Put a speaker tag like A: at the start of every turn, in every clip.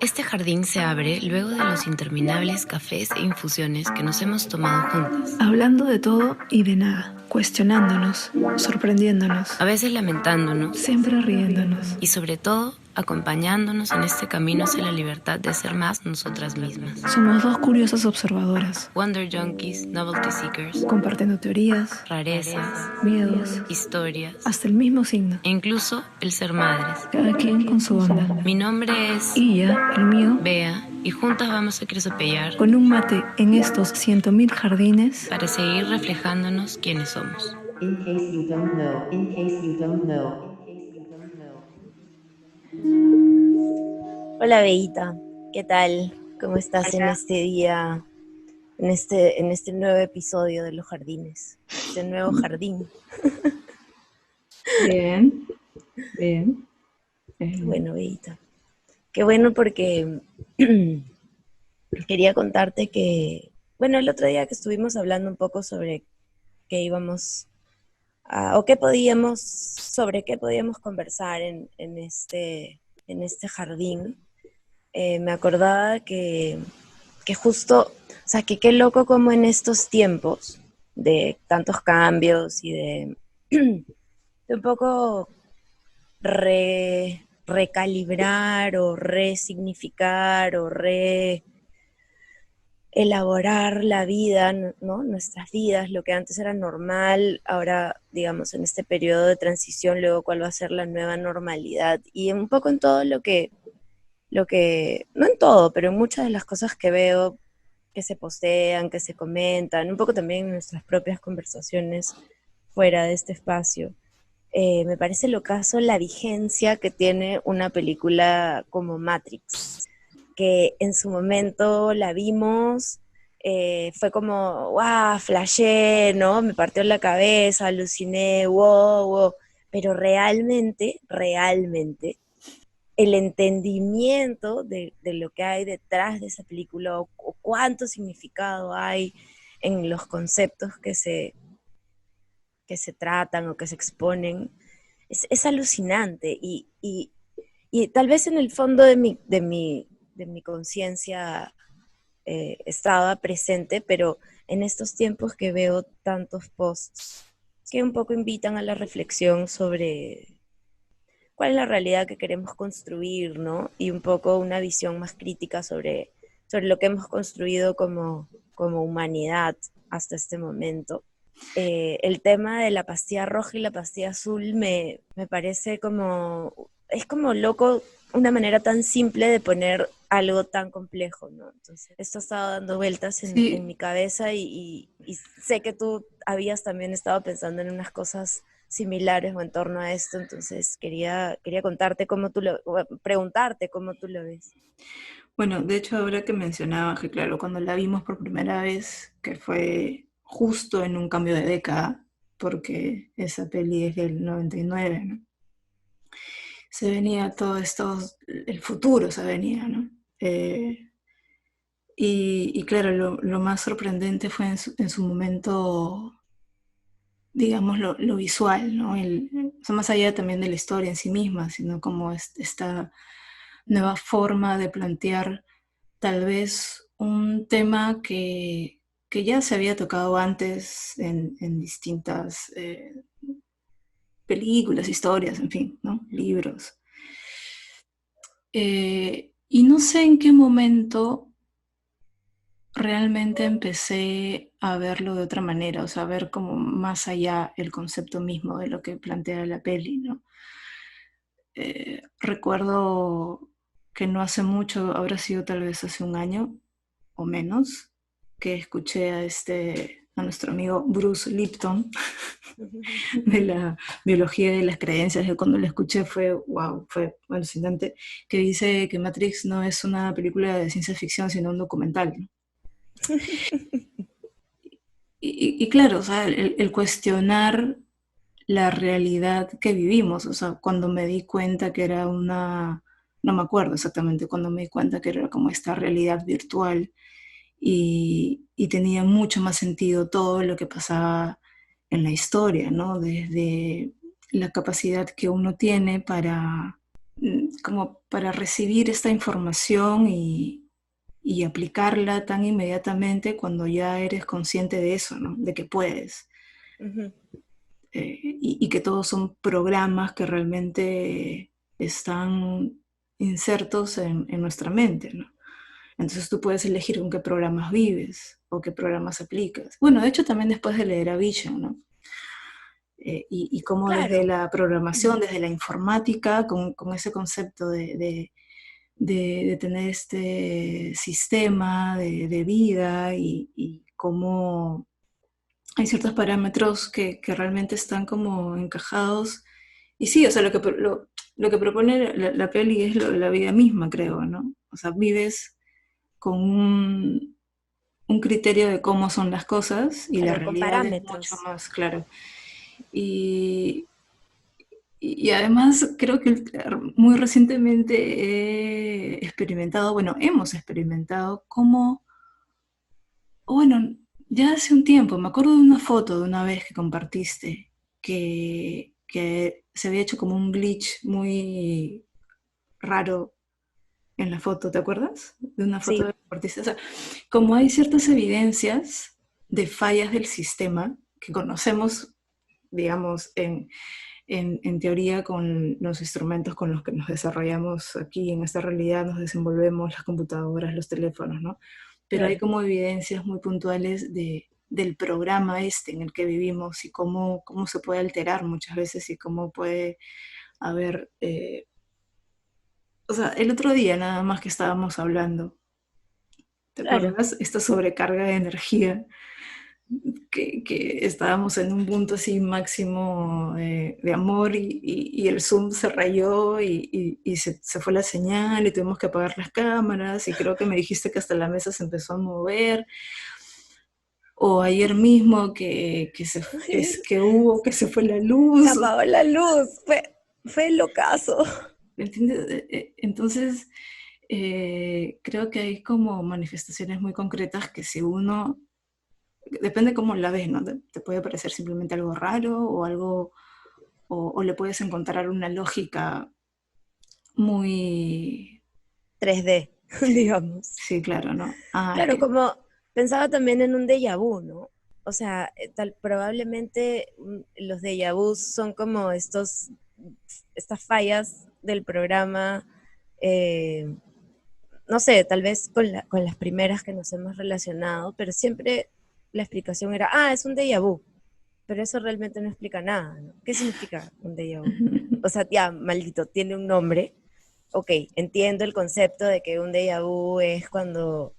A: Este jardín se abre luego de los interminables cafés e infusiones que nos hemos tomado juntas.
B: Hablando de todo y de nada, cuestionándonos, sorprendiéndonos,
A: A veces lamentándonos
B: siempre riéndonos.
A: y sobre todo acompañándonos en este camino hacia la libertad de ser más nosotras mismas.
B: Somos dos curiosas observadoras,
A: Wonder junkies, novelty seekers,
B: compartiendo teorías,
A: rarezas,
B: miedos,
A: historias
B: hasta el mismo signo.
A: e incluso el ser madres.
B: Cada quien con su onda.
A: Mi nombre es
B: Illa, el mío,
A: Bea y juntas vamos a crisopellar
B: con un mate en estos 100.000 jardines.
A: para seguir reflejándonos quiénes somos.
C: In case you don't know, in case you don't know, in case you don't know.
D: Hola Beita, ¿qué tal? ¿Cómo estás en este día, en este nuevo episodio de Los Jardines? Este nuevo jardín.
E: Bien, bien.
D: Qué bueno, Beita. Qué bueno porque quería contarte que, bueno, el otro día que estuvimos hablando un poco sobre qué íbamos a, sobre qué podíamos conversar en este jardín, me acordaba que justo, o sea, que qué loco como en estos tiempos de tantos cambios y de un poco recalibrar o resignificar o elaborar la vida, ¿no? Nuestras vidas, lo que antes era normal, ahora, digamos, en este periodo de transición, luego cuál va a ser la nueva normalidad. Y un poco en todo lo que, no en todo, pero en muchas de las cosas que veo que se postean, que se comentan, un poco también en nuestras propias conversaciones fuera de este espacio. Me parece lo caso la vigencia que tiene una película como Matrix, que en su momento la vimos, fue como, wow, flashé, ¿no? Me partió la cabeza, aluciné, wow, wow. Pero realmente, el entendimiento de lo que hay detrás de esa película o cuánto significado hay en los conceptos que se tratan o que se exponen, es alucinante y tal vez en el fondo de mi conciencia estaba presente, pero en estos tiempos que veo tantos posts que un poco invitan a la reflexión sobre cuál es la realidad que queremos construir, ¿no? Y un poco una visión más crítica sobre lo que hemos construido como humanidad hasta este momento. El tema de la pastilla roja y la pastilla azul me parece es como loco, una manera tan simple de poner algo tan complejo, ¿no? Entonces, esto ha estado dando vueltas en mi cabeza y sé que tú habías también estado pensando en unas cosas similares o en torno a esto, entonces quería preguntarte cómo tú lo ves.
E: Bueno, de hecho, ahora que mencionabas que, claro, cuando la vimos por primera vez, que fue justo en un cambio de década, porque esa peli es del 99, ¿no? Se venía todo esto, el futuro se venía, ¿no? Y claro, lo más sorprendente fue en su momento, digamos, lo visual, ¿no? O sea, más allá también de la historia en sí misma, sino como esta nueva forma de plantear tal vez un tema que ya se había tocado antes en distintas películas, historias, en fin, ¿no? Libros. Y no sé en qué momento realmente empecé a verlo de otra manera, o sea, a ver como más allá el concepto mismo de lo que plantea la peli, ¿no? Recuerdo que no hace mucho, habrá sido tal vez hace un año o menos, que escuché a nuestro amigo Bruce Lipton de la biología de las creencias, y cuando lo escuché fue, wow, fue alucinante, que dice que Matrix no es una película de ciencia ficción, sino un documental, ¿no? Y claro, o sea, el cuestionar la realidad que vivimos, o sea, cuando me di cuenta que era no me acuerdo exactamente, cuando me di cuenta que era como esta realidad virtual y tenía mucho más sentido todo lo que pasaba en la historia, ¿no? Desde la capacidad que uno tiene para, como para recibir esta información y aplicarla tan inmediatamente cuando ya eres consciente de eso, ¿no? De que puedes.
D: Ujú.
E: Y que todos son programas que realmente están insertos en nuestra mente, ¿no? Entonces tú puedes elegir con qué programas vives o qué programas aplicas. Bueno, de hecho también después de leer a Vision, ¿no? Y cómo desde
D: Claro.
E: la programación, desde la informática, con ese concepto de tener este sistema de vida y cómo hay ciertos parámetros que realmente están como encajados. Y sí, o sea, lo que propone la peli es la vida misma, creo, ¿no? O sea, vives con un criterio de cómo son las cosas y la
D: Claro, con
E: realidad es mucho
D: parámetros.
E: más claro. Y, y además creo que muy recientemente he experimentado, bueno, hemos experimentado cómo, bueno, ya hace un tiempo, me acuerdo de una foto de una vez que compartiste, que se había hecho como un glitch muy raro en la foto, ¿te acuerdas? De una foto
D: Sí,
E: de compartiste. O sea, como hay ciertas evidencias de fallas del sistema que conocemos, digamos, en teoría con los instrumentos con los que nos desarrollamos aquí en esta realidad, nos desenvolvemos las computadoras, los teléfonos, ¿no? Pero hay
D: claro.
E: como evidencias muy puntuales del programa este en el que vivimos y cómo se puede alterar muchas veces y cómo puede haber... o sea, el otro día nada más que estábamos hablando, ¿te
D: Claro.
E: acuerdas? Esta sobrecarga de energía que estábamos en un punto así máximo de amor y el Zoom se rayó y se fue la señal y tuvimos que apagar las cámaras y creo que me dijiste que hasta la mesa se empezó a mover. O ayer mismo que se fue la
D: Se
E: luz.
D: apagó la luz. Fue el ocaso.
E: ¿Me entiendes? Entonces, creo que hay como manifestaciones muy concretas que si uno depende cómo la ves, ¿no? Te puede parecer simplemente algo raro o algo, o le puedes encontrar una lógica muy,
D: 3D,
E: sí,
D: digamos.
E: sí, claro, ¿no? Ah, es
D: Claro,
E: que,
D: como pensaba también en un déjà vu, ¿no? O sea, probablemente los déjà vus son como estas fallas del programa, eh, no sé, tal vez con las primeras que nos hemos relacionado, pero siempre la explicación era, es un déjà vu, pero eso realmente no explica nada, ¿no? ¿Qué significa un déjà vu? O sea, ya, maldito, tiene un nombre. Ok, entiendo el concepto de que un déjà vu es cuando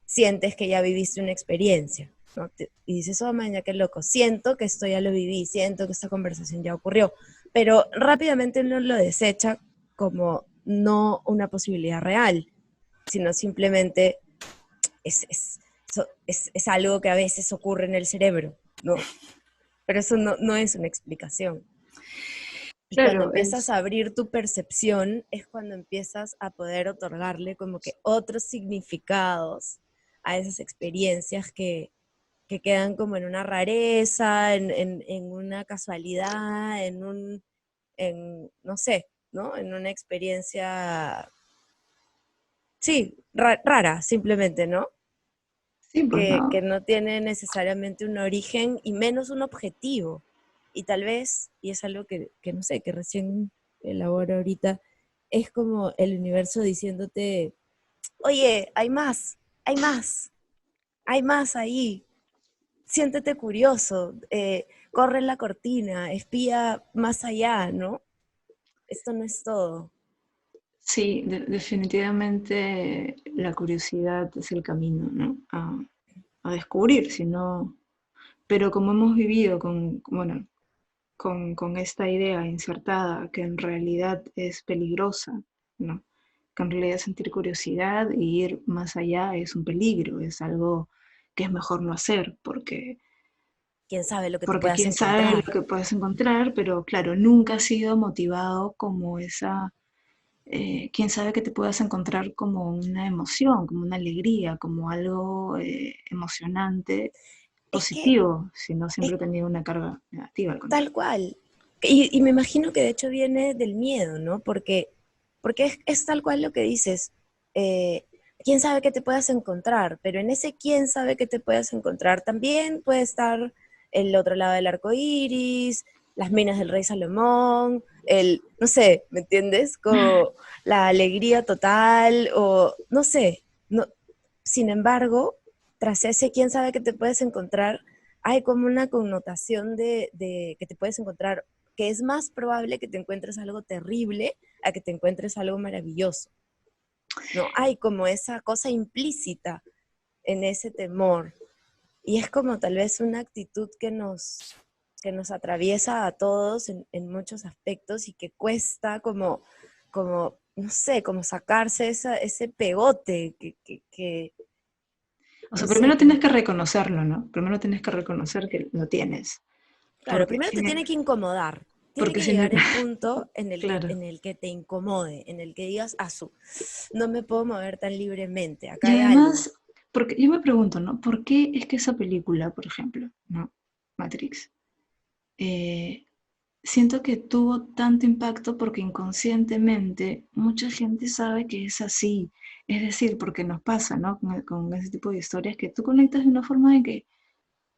D: sientes que ya viviste una experiencia, ¿no? Y dices, oh, man, ya qué loco, siento que esto ya lo viví, siento que esta conversación ya ocurrió, pero rápidamente uno lo desecha como no una posibilidad real, sino simplemente es algo que a veces ocurre en el cerebro, ¿no? Pero eso no es una explicación. Y cuando
E: claro,
D: empiezas
E: es,
D: a abrir tu percepción es cuando empiezas a poder otorgarle como que otros significados a esas experiencias que quedan como en una rareza, en una casualidad, no sé, ¿no? En una experiencia, sí, rara, simplemente, ¿no?
E: sí, pues
D: Que
E: no.
D: no tiene necesariamente un origen y menos un objetivo. Y tal vez, y es algo que no sé, que recién elaboro ahorita, es como el universo diciéndote, oye, hay más, hay más ahí, siéntete curioso, corre la cortina, espía más allá, ¿no? Esto no es todo.
E: Sí, definitivamente la curiosidad es el camino, ¿no? A descubrir, si no, pero como hemos vivido bueno, con esta idea insertada que en realidad es peligrosa, ¿no? Que en realidad sentir curiosidad y ir más allá es un peligro, es algo que es mejor no hacer,
D: ¿Quién sabe lo que te
E: porque
D: puedas
E: quién sabe
D: encontrar?
E: lo que puedes encontrar, pero claro, nunca ha sido motivado como quién sabe que te puedas encontrar como una emoción, como una alegría, como algo emocionante,
D: Es que
E: positivo, si no
D: es
E: siempre he tenido una carga negativa, al
D: tal
E: contrario.
D: cual. Y me imagino que de hecho viene del miedo, ¿no? Porque es tal cual lo que dices. eh, quién sabe qué te puedas encontrar, pero en ese quién sabe qué te puedas encontrar también puede estar el otro lado del arco iris, las minas del rey Salomón, no sé, ¿me entiendes? Como la alegría total, o no sé. No, sin embargo, tras ese quién sabe qué te puedes encontrar, hay como una connotación de que te puedes encontrar, que es más probable que te encuentres algo terrible a que te encuentres algo maravilloso. No hay como esa cosa implícita en ese temor. Y es como tal vez una actitud que nos atraviesa a todos en muchos aspectos y que cuesta como, no sé, como sacarse ese pegote
E: O sea,
D: no sé,
E: primero tienes que reconocerlo, ¿no? Primero tienes que reconocer que lo tienes.
D: claro,
E: Porque
D: primero te
E: sin
D: tiene
E: el,
D: que incomodar. Tiene
E: porque
D: que
E: sin el,
D: llegar el punto
E: claro.
D: en el que te incomode, en el que digas, no me puedo mover tan libremente, acá
E: Y
D: hay algo.
E: además, porque yo me pregunto, ¿no? ¿Por qué es que esa película, por ejemplo, ¿no? Matrix, eh, siento que tuvo tanto impacto porque inconscientemente mucha gente sabe que es así. Es decir, porque nos pasa, ¿no? Con ese tipo de historias que tú conectas de una forma en que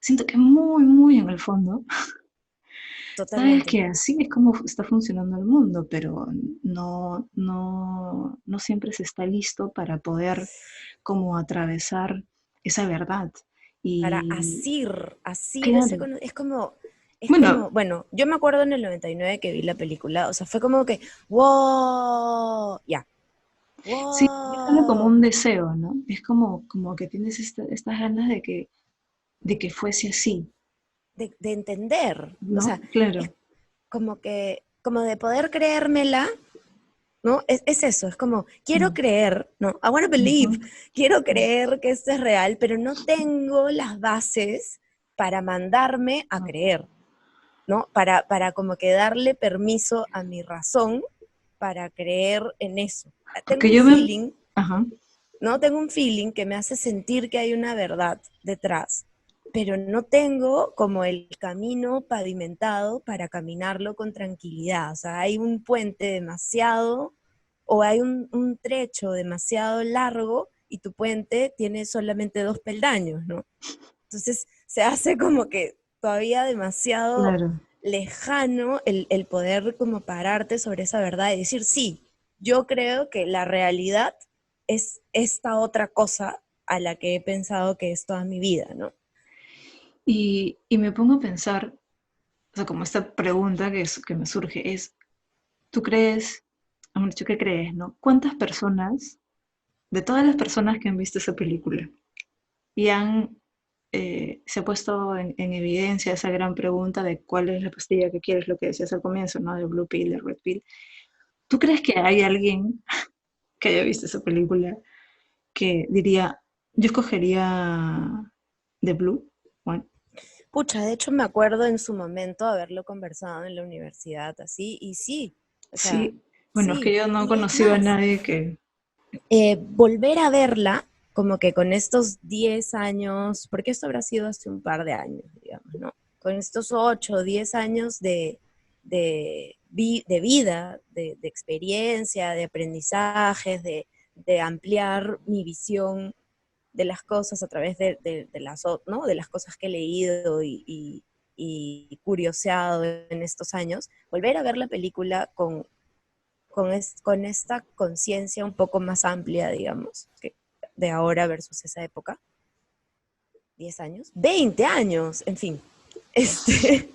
E: siento que muy, muy en el fondo, sabes
D: Totalmente.
E: que así es como está funcionando el mundo, pero no siempre se está listo para poder como atravesar esa verdad.
D: Para
E: Y
D: asir ese
E: claro,
D: es
E: bueno,
D: como, bueno, yo me acuerdo en el 99 que vi la película, o sea, fue como que, wow, ya,
E: sí, es algo como
D: wow,
E: un deseo, ¿no? Es como que tienes estas ganas de que fuese así,
D: de entender, o
E: ¿no?
D: sea, es
E: Claro.
D: como de poder creérmela. ¿No? Es eso, es como, quiero
E: Mm,
D: creer, ¿no? I wanna
E: ujú,
D: believe, quiero
E: mm,
D: creer que esto es real, pero no tengo las bases para mandarme a
E: mm.
D: creer, ¿no? Para como que darle permiso a mi razón para creer en eso. Tengo
E: Porque
D: un
E: yo me...
D: feeling,
E: Ajá.
D: ¿no? Tengo un feeling que me hace sentir que hay una verdad detrás, pero no tengo como el camino pavimentado para caminarlo con tranquilidad. O sea, hay un puente demasiado, o hay un trecho demasiado largo y tu puente tiene solamente 2 peldaños, ¿no? Entonces se hace como que todavía demasiado
E: Claro.
D: lejano el poder como pararte sobre esa verdad y decir, sí, yo creo que la realidad es esta otra cosa a la que he pensado que es toda mi vida, ¿no?
E: Y me pongo a pensar, o sea, como esta pregunta que me surge es, ¿tú crees, hemos dicho que crees, ¿no? ¿Cuántas personas, de todas las personas que han visto esa película y se ha puesto en evidencia esa gran pregunta de cuál es la pastilla que quieres, lo que decías al comienzo, ¿no? De Blue Pill, de Red Pill. ¿Tú crees que hay alguien que haya visto esa película que diría, yo escogería The Blue One?
D: Pucha, de hecho me acuerdo en su momento haberlo conversado en la universidad así, y sí, o sea,
E: Sí, bueno, es que
D: sí,
E: yo no he
D: y es
E: conocido a
D: más,
E: nadie que...
D: volver a verla, como que con estos 10 años, porque esto habrá sido hace un par de años, digamos, ¿no? Con estos 8 o 10 años de vida, de experiencia, de aprendizajes, de ampliar mi visión de las cosas a través ¿no? de las cosas que he leído y curioseado en estos años, volver a ver la película con esta conciencia un poco más amplia, digamos, que de ahora versus esa época, 10 años, 20 años, en fin. Este,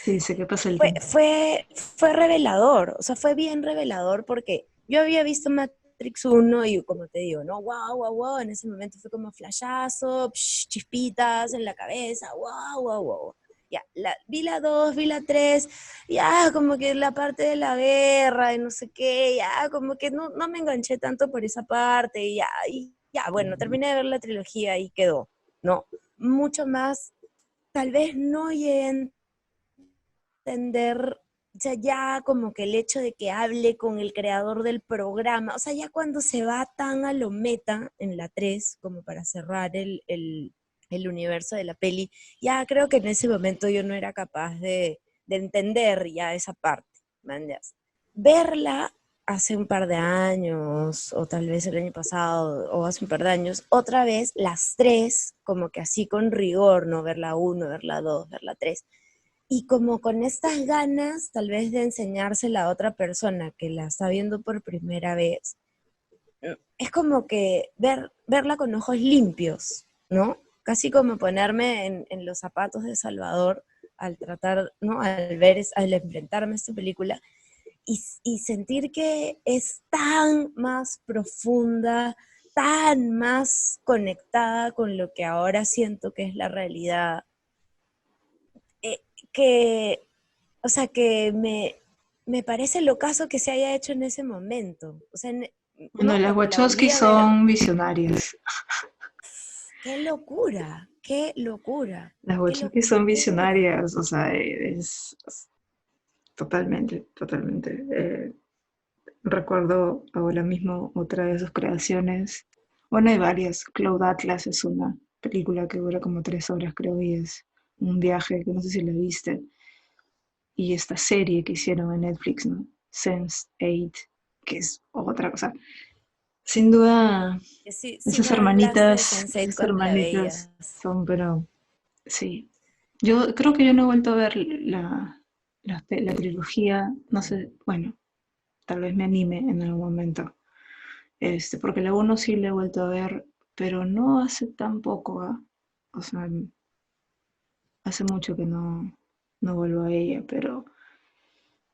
E: Sí, sé que pasa el
D: fue,
E: tiempo.
D: fue, fue revelador, o sea, fue bien revelador porque yo había visto Matrix 1 y como te digo, ¿no? Wow, wow, wow, en ese momento fue como flashazo, chispitas en la cabeza, wow, wow, wow. Ya, vi la 2 vi la 3 ya como que la parte de la guerra y no sé qué, ya como que no me enganché tanto por esa parte y ya, bueno, terminé de ver la trilogía y quedó, ¿no? Mucho más, tal vez no llegué a entender O sea, ya como que el hecho de que hable con el creador del programa, o sea, ya cuando se va tan a lo meta en la 3 como para cerrar el universo de la peli, ya creo que en ese momento yo no era capaz de entender ya esa parte, ¿mandas? Verla hace un par de años, o tal vez el año pasado, o hace un par de años, otra vez las tres, como que así con rigor, ¿no? Ver la 1, ver la 2, ver la 3 y como con estas ganas tal vez de enseñársela a otra persona que la está viendo por primera vez, es como que verla con ojos limpios, ¿no? Casi como ponerme en los zapatos de Salvador al tratar, ¿no? Al enfrentarme a esta película y sentir que es tan más profunda, tan más conectada con lo que ahora siento que es la realidad, eh, que, o sea, que me parece lo caso que se haya hecho en ese momento. O sea,
E: Bueno,
D: ¿no?
E: las
D: Cuando la
E: Wachowski
D: volví a ver,
E: son visionarias.
D: qué locura, qué locura,
E: Las
D: qué
E: Wachowski son
D: locura.
E: visionarias, o sea, es totalmente, totalmente. Recuerdo ahora mismo otra de sus creaciones. Bueno, hay varias. Cloud Atlas es una película que dura como 3 horas, creo, y es un viaje que no sé si la viste. Y esta serie que hicieron en Netflix, ¿no? Sense8, que es otra cosa. Sin duda,
D: Que sí, sí me hablaste de Sense8
E: esas
D: cuando la
E: hermanitas
D: veías.
E: son, pero sí. Yo creo que yo no he vuelto a ver la trilogía, no sé, bueno, tal vez me anime en algún momento. Porque la uno sí la he vuelto a ver, pero no hace tan poco, ¿ah? O sea, hace mucho que no vuelvo a ella, pero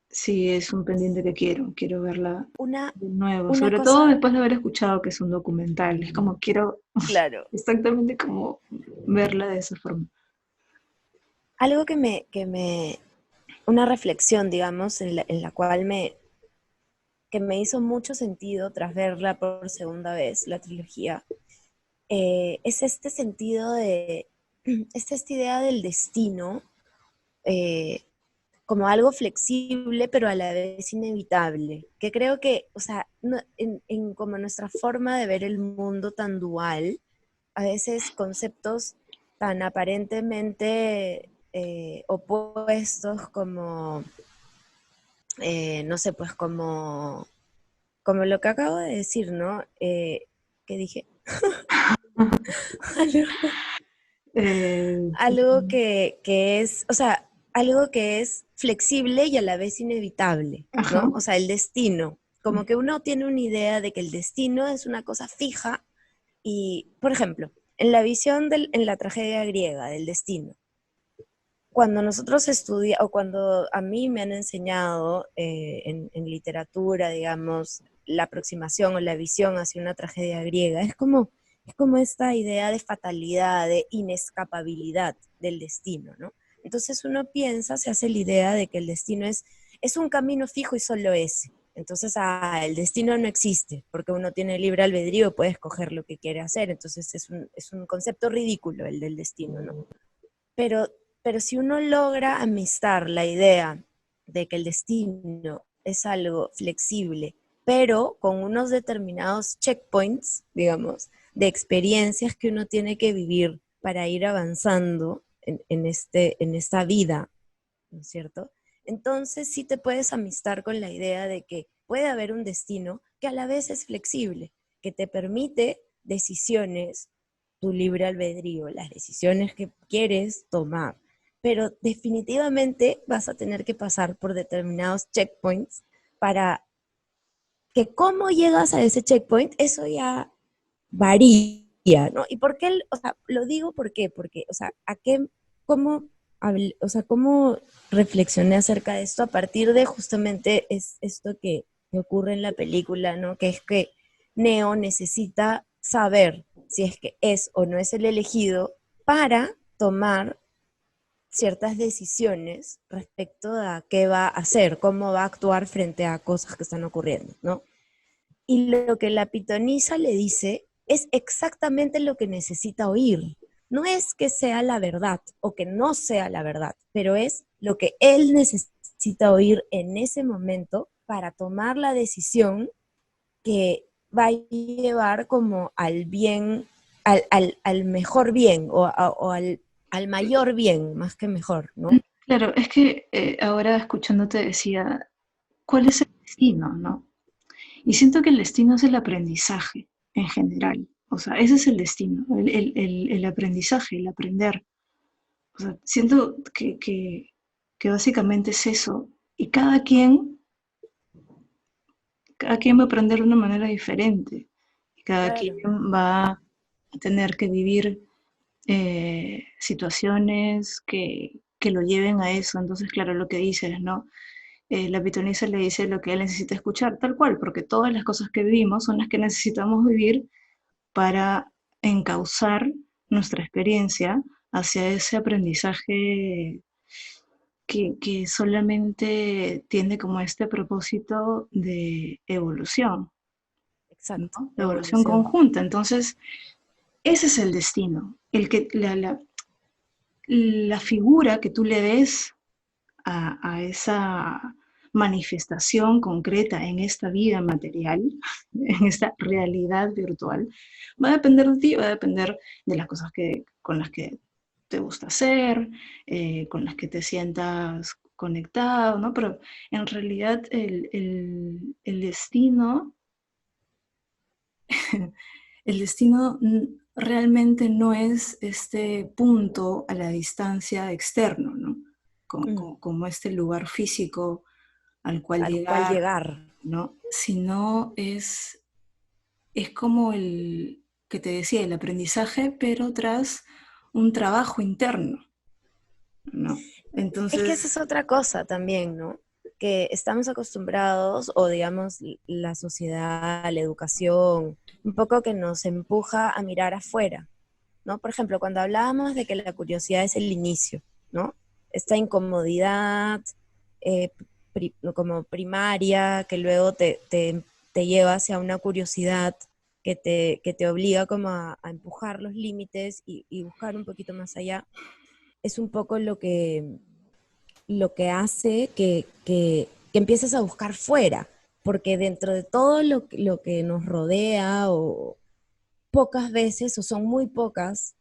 E: sí es un pendiente que quiero verla
D: Una,
E: de nuevo,
D: una
E: sobre todo
D: cosa,
E: después de haber escuchado que es un documental, es como quiero
D: claro,
E: exactamente como verla de esa forma.
D: algo una reflexión, digamos, en la cual que me hizo mucho sentido tras verla por segunda vez, la trilogía, es este sentido es esta idea del destino eh, como algo flexible, pero a la vez inevitable, que creo que, o sea, en como nuestra forma de ver el mundo tan dual, a veces conceptos tan aparentemente opuestos como, no sé, pues como lo que acabo de decir, ¿no? ¿Qué dije?
E: Eh,
D: Algo que es, o sea, algo que es flexible y a la vez inevitable,
E: ajá,
D: ¿no? O sea, el destino. Como que uno tiene una idea de que el destino es una cosa fija y, por ejemplo, en la visión en la tragedia griega del destino, cuando nosotros estudiamos, o cuando a mí me han enseñado en literatura, digamos, la aproximación o la visión hacia una tragedia griega, es como esta idea de fatalidad, de inescapabilidad del destino, ¿no? Entonces uno piensa, se hace la idea de que el destino es un camino fijo y solo ese. Entonces, el destino no existe, porque uno tiene libre albedrío, puede escoger lo que quiere hacer. Entonces es un concepto ridículo el del destino, ¿no? Pero, pero si uno logra amistar la idea de que el destino es algo flexible, pero con unos determinados checkpoints, digamos, de experiencias que uno tiene que vivir para ir avanzando en esta vida, ¿no es cierto? Entonces sí te puedes amistar con la idea de que puede haber un destino que a la vez es flexible, que te permite decisiones, tu libre albedrío, las decisiones que quieres tomar. Pero definitivamente vas a tener que pasar por determinados checkpoints para que cómo llegas a ese checkpoint, eso ya varía, ¿no? ¿Y por qué? O sea, lo digo ¿por qué? Porque, o sea, cómo, o sea, cómo reflexioné acerca de esto a partir de justamente esto que ocurre en la película, ¿no? Que es que Neo necesita saber si es que es o no es el elegido para tomar ciertas decisiones respecto a qué va a hacer, cómo va a actuar frente a cosas que están ocurriendo, ¿no? Y lo que la pitonisa le dice es exactamente lo que necesita oír. No es que sea la verdad o que no sea la verdad, pero es lo que él necesita necesita oír en ese momento para tomar la decisión que va a llevar como al bien, al mejor bien o al mayor bien, más que mejor, ¿no?
E: Claro, es que ahora escuchándote decía, ¿cuál es el destino, no? Y siento que el destino es el aprendizaje en general. O sea, ese es el destino, el aprendizaje, el aprender. O sea, siento que básicamente es eso. Y cada quien va a aprender de una manera diferente. Cada
D: Claro.
E: quien va a tener que vivir situaciones que lo lleven a eso. Entonces, claro, lo que dices, ¿no? La pitonisa le dice lo que él necesita escuchar, tal cual, porque todas las cosas que vivimos son las que necesitamos vivir para encauzar nuestra experiencia hacia ese aprendizaje que solamente tiene como este propósito de evolución,
D: Exacto,
E: ¿no? De evolución
D: evolución.
E: conjunta. Entonces, ese es el destino, la figura que tú le des a esa manifestación concreta en esta vida material, en esta realidad virtual, va a depender de ti, va a depender de las cosas con las que te gusta hacer, con las que te sientas conectado, ¿no? Pero en realidad el destino, el destino realmente no es este punto a la distancia externo, ¿no? Como este lugar físico al cual
D: Al cual
E: llegar,
D: llegar.
E: ¿no? Sino es como el que te decía, el aprendizaje, pero tras un trabajo interno, ¿no?
D: Es que esa
E: Entonces,
D: es otra cosa también, ¿no? Que estamos acostumbrados, o digamos, la sociedad, la educación, un poco que nos empuja a mirar afuera, ¿no? Por ejemplo, cuando hablábamos de que la curiosidad es el inicio, ¿no? Esta incomodidad como primaria que luego te lleva hacia una curiosidad que te obliga como a empujar los límites y buscar un poquito más allá, es un poco lo que hace que empieces a buscar fuera, porque dentro de todo lo que nos rodea, o pocas veces, o son muy pocas,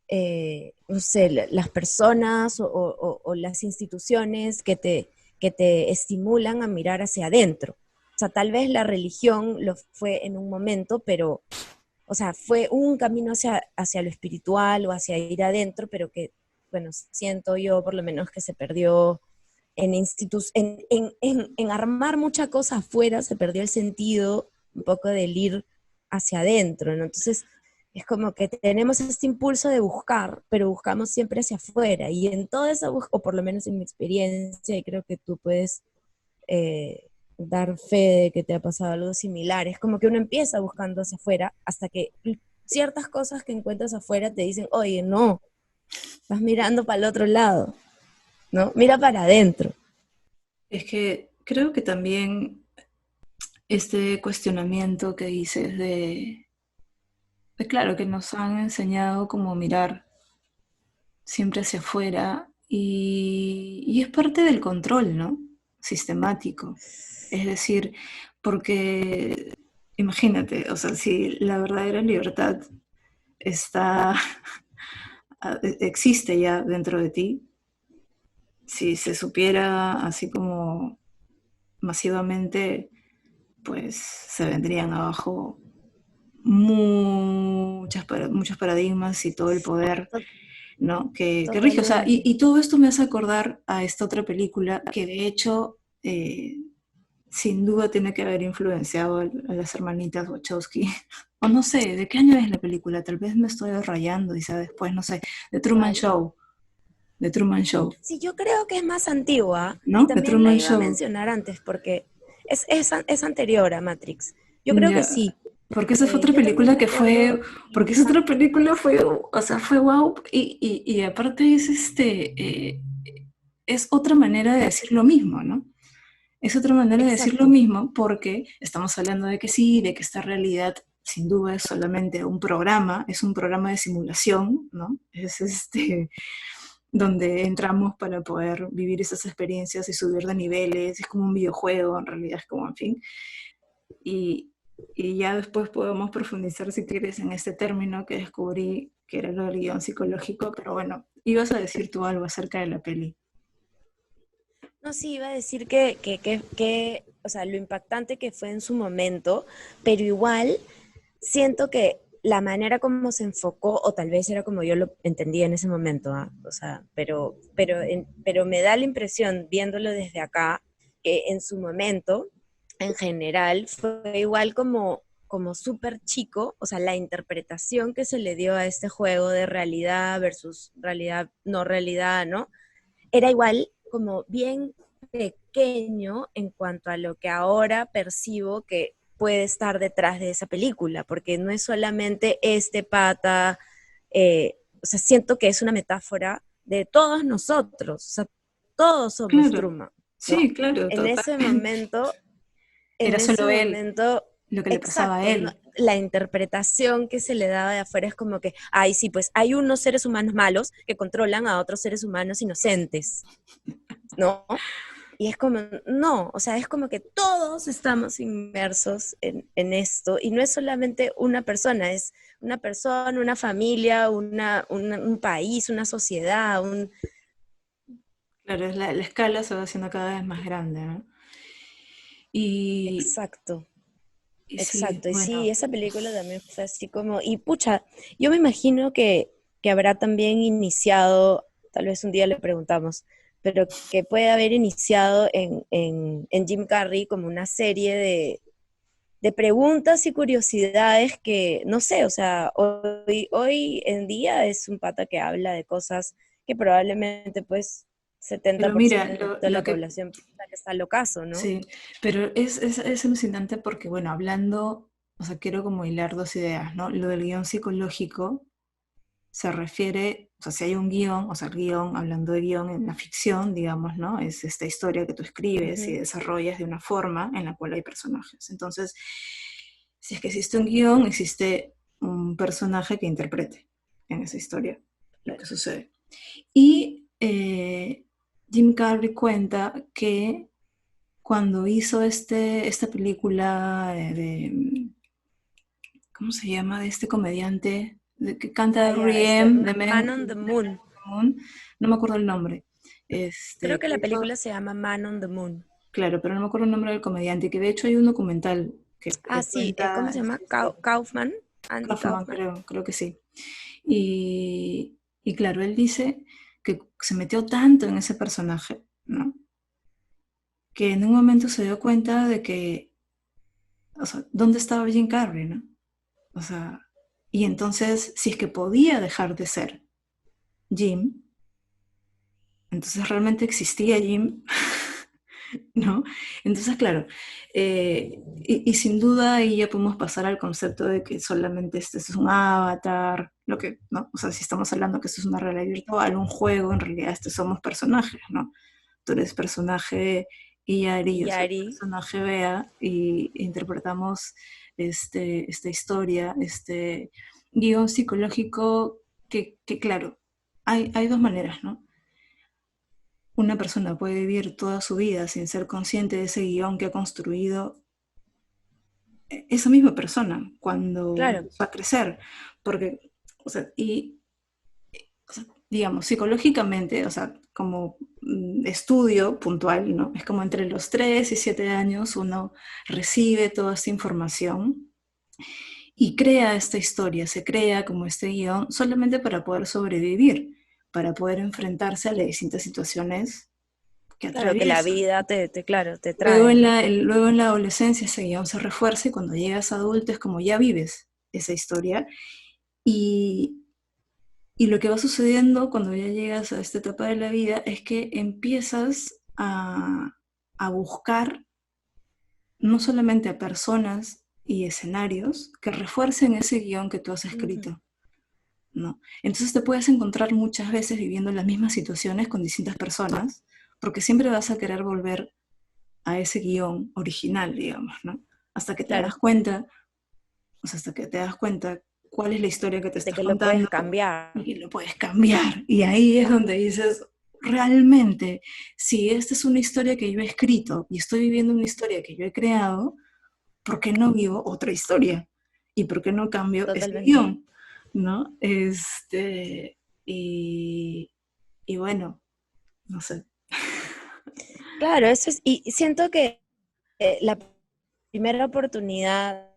D: no sé, las personas o las instituciones que te estimulan a mirar hacia adentro. O sea, tal vez la religión lo fue en un momento, pero, o sea, fue un camino hacia lo espiritual o hacia ir adentro, pero que, bueno, siento yo por lo menos que se perdió en armar mucha cosa afuera, se perdió el sentido un poco del ir hacia adentro, ¿no? Entonces, es como que tenemos este impulso de buscar, pero buscamos siempre hacia afuera. Y en toda esa búsqueda, o por lo menos en mi experiencia, y creo que tú puedes dar fe de que te ha pasado algo similar, es como que uno empieza buscando hacia afuera hasta que ciertas cosas que encuentras afuera te dicen, oye, no, estás mirando para el otro lado, ¿no? Mira para adentro.
E: es que creo que también este cuestionamiento que dices claro, que nos han enseñado como mirar siempre hacia afuera y es parte del control, ¿no? Sistemático. Es decir, porque imagínate, o sea, si la verdadera libertad está, existe ya dentro de ti, si se supiera así como masivamente, pues se vendrían abajo muchos paradigmas y todo el poder, ¿no? que rige. O sea,
D: Totalmente.
E: y todo esto me hace acordar a esta otra película que de hecho sin duda tiene que haber influenciado a las hermanitas Wachowski. O no sé, ¿de qué año es la película? Tal vez me estoy rayando y sea después, no sé, The Truman
D: ¿Cuál?
E: Show. The Truman Show,
D: Sí, yo creo que es más antigua y
E: ¿no? The
D: también la
E: Truman
D: iba a
E: Show.
D: mencionar antes porque es anterior a Matrix. Yo creo que
E: Ya,
D: sí.
E: porque esa fue otra
D: Yo también
E: película que fue,
D: recuerdo,
E: porque esa otra película fue, o sea, fue wow, y aparte es otra manera de decir lo mismo, ¿no? Es otra manera de decir lo
D: exacto,
E: mismo porque estamos hablando de que sí, de que esta realidad sin duda es solamente un programa, es un programa de simulación, ¿no? donde entramos para poder vivir esas experiencias y subir de niveles, es como un videojuego, en realidad es como, en fin, y, y ya después podemos profundizar, si quieres, en este término que descubrí, que era lo del guión psicológico, pero bueno, ibas a decir tú algo acerca de la peli.
D: No, sí, iba a decir que, o sea, lo impactante que fue en su momento, pero igual siento que la manera como se enfocó, o tal vez era como yo lo entendía en ese momento, ¿ah? O sea, pero me da la impresión, viéndolo desde acá, que en su momento, en general, fue igual como súper chico, o sea, la interpretación que se le dio a este juego de realidad versus realidad, no realidad, ¿no? Era igual como bien pequeño en cuanto a lo que ahora percibo que puede estar detrás de esa película, porque no es solamente este pata, o sea, siento que es una metáfora de todos nosotros, o sea, todos somos
E: Claro,
D: Truman, ¿no?
E: sí, claro,
D: En ese
E: totalmente.
D: momento, en
E: Era
D: ese
E: solo él,
D: momento,
E: lo que le pasaba a
D: exacto, ¿no?
E: él.
D: La interpretación que se le daba de afuera es como que, ay, sí, pues hay unos seres humanos malos que controlan a otros seres humanos inocentes, ¿no? Y es como, no, o sea, es como que todos estamos inmersos en esto y no es solamente una persona, una familia, un país, una sociedad,
E: Claro, la escala se va haciendo cada vez más grande, ¿no? Y,
D: Exacto,
E: y sí,
D: exacto. Y
E: bueno,
D: sí, esa película también fue así como, y pucha, yo me imagino que habrá también iniciado, tal vez un día le preguntamos, pero que puede haber iniciado en Jim Carrey como una serie de preguntas y curiosidades que, no sé, o sea, hoy en día es un pata que habla de cosas que probablemente pues
E: pero
D: 70%
E: mira,
D: de
E: lo
D: la
E: que
D: población piensa que está locazo, ¿no?
E: sí, pero es alucinante porque, bueno, hablando, o sea, quiero como hilar dos ideas, ¿no? Lo del guión psicológico se refiere, o sea, si hay un guión, o sea, el guión, hablando de guión en la ficción, digamos, ¿no? Es esta historia que tú escribes y
D: Ujú.
E: desarrollas de una forma en la cual hay personajes. Entonces, si es que existe un guión, existe un personaje que interprete en esa historia lo que
D: Claro.
E: sucede. Y Jim Carrey cuenta que cuando hizo esta película ¿cómo se llama? De este comediante que canta
D: Ah, ya,
E: R.E.M.,
D: Man on the Moon.
E: No me acuerdo el nombre.
D: Creo que
E: Que
D: la
E: hizo,
D: película se llama Man on the Moon.
E: claro, pero no me acuerdo el nombre del comediante, que de hecho hay un documental
D: Ah,
E: que
D: sí, ¿cómo
E: cuenta
D: se llama?
E: esta historia.
D: Kaufman, Andy
E: Kaufman,
D: Kaufman.
E: creo que sí. Y claro, él dice que se metió tanto en ese personaje, ¿no? Que en un momento se dio cuenta de que, o sea, ¿dónde estaba Jim Carrey, no? O sea, y entonces, si es que podía dejar de ser Jim, entonces realmente existía Jim, ¿no? Entonces, claro, y sin duda ahí ya podemos pasar al concepto de que solamente este es un avatar, lo que, ¿no? O sea, si estamos hablando que esto es una realidad virtual, un juego, en realidad estos somos personajes, ¿no? Tú eres personaje Iyari,
D: Y
E: yo soy
D: Yari,
E: personaje Bea, y interpretamos esta historia, este guión psicológico que claro, hay dos maneras, ¿no? Una persona puede vivir toda su vida sin ser consciente de ese guión que ha construido esa misma persona cuando
D: claro.
E: empezó a crecer, porque, o sea, o sea, digamos, psicológicamente, o sea, como estudio puntual, ¿no? Es como entre los 3 y 7 años uno recibe toda esta información y crea esta historia, se crea como este guión solamente para poder sobrevivir, para poder enfrentarse a las distintas situaciones que
D: Claro, que la
E: atraviesa.
D: vida claro, te trae, ¿no?
E: Luego en la adolescencia ese guión se refuerza y cuando llegas a adulto es como ya vives esa historia y, y lo que va sucediendo cuando ya llegas a esta etapa de la vida es que empiezas a buscar no solamente a personas y escenarios que refuercen ese guión que tú has
D: Ujú.
E: escrito, ¿no? Entonces te puedes encontrar muchas veces viviendo las mismas situaciones con distintas personas, porque siempre vas a querer volver a ese guión original, digamos, ¿no? Hasta que te
D: Claro.
E: das cuenta, o sea, hasta que te das cuenta cuál es la historia que te
D: de
E: estás
D: que lo puedes
E: contando
D: cambiar.
E: y lo puedes cambiar. Y ahí es donde dices, realmente, si esta es una historia que yo he escrito y estoy viviendo una historia que yo he creado, ¿por qué no vivo otra historia? ¿Y por qué no cambio ese
D: Totalmente.
E: guión? ¿No? Y, y bueno, no sé.
D: Claro, eso es, y siento que la primera oportunidad,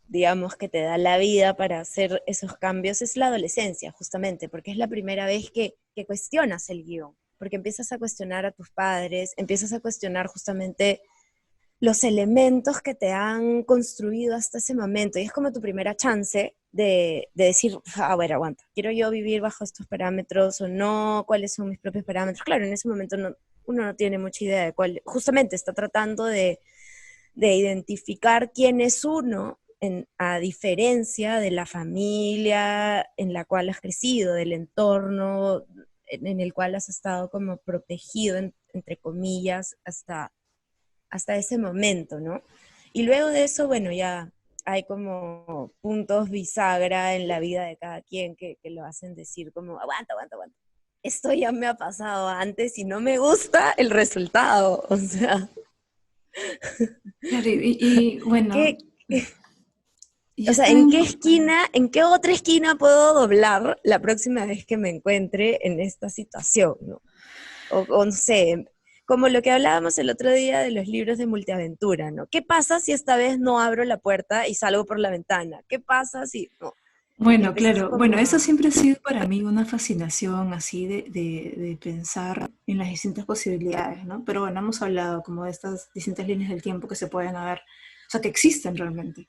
D: digamos, que te da la vida para hacer esos cambios es la adolescencia, justamente, porque es la primera vez que cuestionas el guión, porque empiezas a cuestionar a tus padres, empiezas a cuestionar justamente los elementos que te han construido hasta ese momento, y es como tu primera chance de decir, a ver, aguanta, ¿quiero yo vivir bajo estos parámetros o no? ¿Cuáles son mis propios parámetros? Claro, en ese momento uno no tiene mucha idea de cuál, justamente está tratando de identificar quién es uno, a diferencia de la familia en la cual has crecido, del entorno en el cual has estado como protegido, entre comillas, hasta ese momento, ¿no? Y luego de eso, bueno, ya hay como puntos bisagra en la vida de cada quien que lo hacen decir como, aguanta, aguanta, aguanta. Esto ya me ha pasado antes y no me gusta el resultado. O sea,
E: Claro, y bueno,
D: ¿qué,
E: y
D: o sea,
E: está
D: ¿en
E: en...
D: qué esquina, en qué otra esquina puedo doblar la próxima vez que me encuentre en esta situación, ¿no? O no sé, como lo que hablábamos el otro día de los libros de multiaventura, ¿no? ¿Qué pasa si esta vez no abro la puerta y salgo por la ventana? ¿Qué pasa si no? Y
E: Bueno,
D: empiezas
E: claro, bueno,
D: como
E: eso
D: a...
E: siempre ha sido para mí una fascinación así de pensar en las distintas posibilidades, ¿no? Pero bueno, hemos hablado como de estas distintas líneas del tiempo que se pueden haber, o sea, que existen realmente,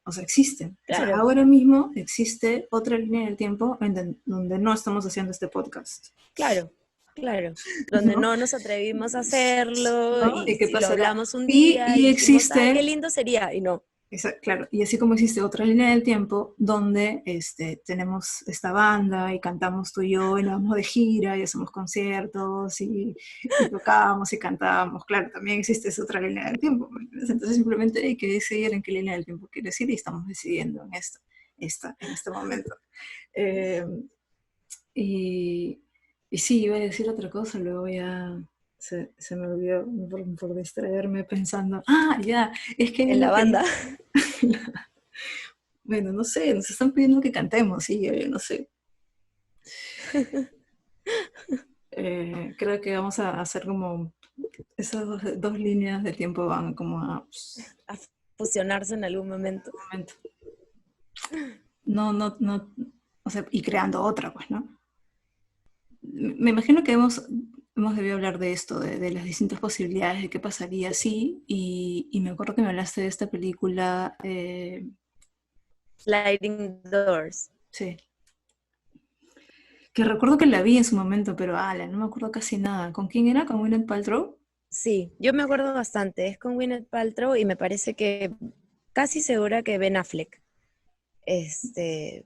E: o sea, existen. O sea,
D: Claro,
E: ahora mismo existe otra línea del tiempo donde no estamos haciendo este podcast,
D: claro, claro. Donde
E: ¿no?
D: no nos atrevimos a hacerlo
E: ¿No? ¿Y
D: y
E: qué
D: si lo
E: pasará?
D: hablamos un
E: Y,
D: día y
E: y
D: dijimos, ay, qué
E: existe
D: lindo sería, y no.
E: Claro, y así como existe otra línea del tiempo donde tenemos esta banda y cantamos tú y yo y nos vamos de gira y hacemos conciertos y tocamos y cantamos, claro, también existe esa otra línea del tiempo. ¿Me entiendes? Entonces simplemente hay que decidir en qué línea del tiempo quieres ir y estamos decidiendo en en este momento. Eh, y, y sí, iba a decir otra cosa, luego ya se me olvidó por distraerme pensando, ya, es que hay
D: En la
E: una
D: banda.
E: película. Bueno, no sé, nos están pidiendo que cantemos, sí, yo no sé. Creo que vamos a hacer como esas dos líneas de tiempo van como a
D: A fusionarse en algún momento.
E: un momento. No, no, no, o sea, y creando otra, pues, ¿no? Me imagino que hemos debido hablar de esto, de las distintas posibilidades, de qué pasaría si, y me acuerdo que me hablaste de esta película,
D: Sliding Doors.
E: sí, que recuerdo que la vi en su momento, pero ala, no me acuerdo casi nada. ¿Con quién era? ¿Con Gwyneth Paltrow?
D: Sí, yo me acuerdo bastante. Es con Gwyneth Paltrow y me parece que casi segura que Ben Affleck. Este,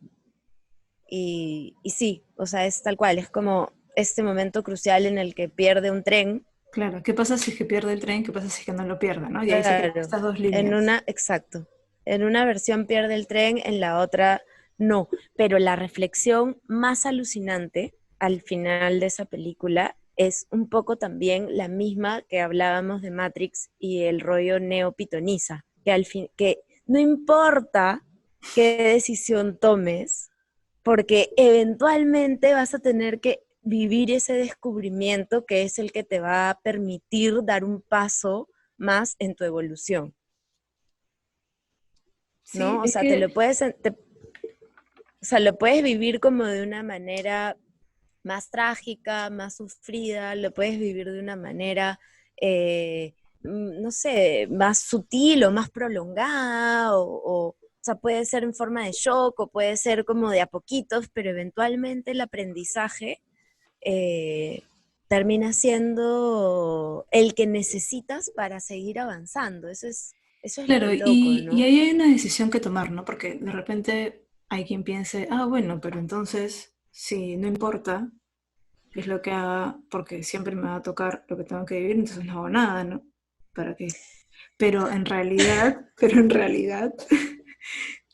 D: y sí, o sea, es tal cual, es como este momento crucial en el que pierde un tren,
E: Claro, ¿qué pasa si es que pierde el tren? ¿Qué pasa si es que no lo pierde, no? Y ahí se crean
D: claro,
E: estas dos líneas.
D: exacto, en una versión pierde el tren, en la otra no, pero la reflexión más alucinante al final de esa película es un poco también la misma que hablábamos de Matrix y el rollo neopitoniza, que al fin, que no importa qué decisión tomes, porque eventualmente vas a tener que vivir ese descubrimiento que es el que te va a permitir dar un paso más en tu evolución,
E: Sí,
D: ¿no? O
E: es
D: sea,
E: que,
D: o sea, lo puedes vivir como de una manera más trágica, más sufrida, lo puedes vivir de una manera, no sé, más sutil o más prolongada, o sea, puede ser en forma de shock o puede ser como de a poquitos, pero eventualmente el aprendizaje eh, termina siendo el que necesitas para seguir avanzando. Eso es lo
E: claro,
D: loco,
E: y
D: ¿no?
E: ahí hay una decisión que tomar, ¿no? Porque de repente hay quien piense, bueno, pero entonces, si no importa qué es lo que haga, porque siempre me va a tocar lo que tengo que vivir, entonces no hago nada, ¿no? ¿Para qué? Pero en realidad,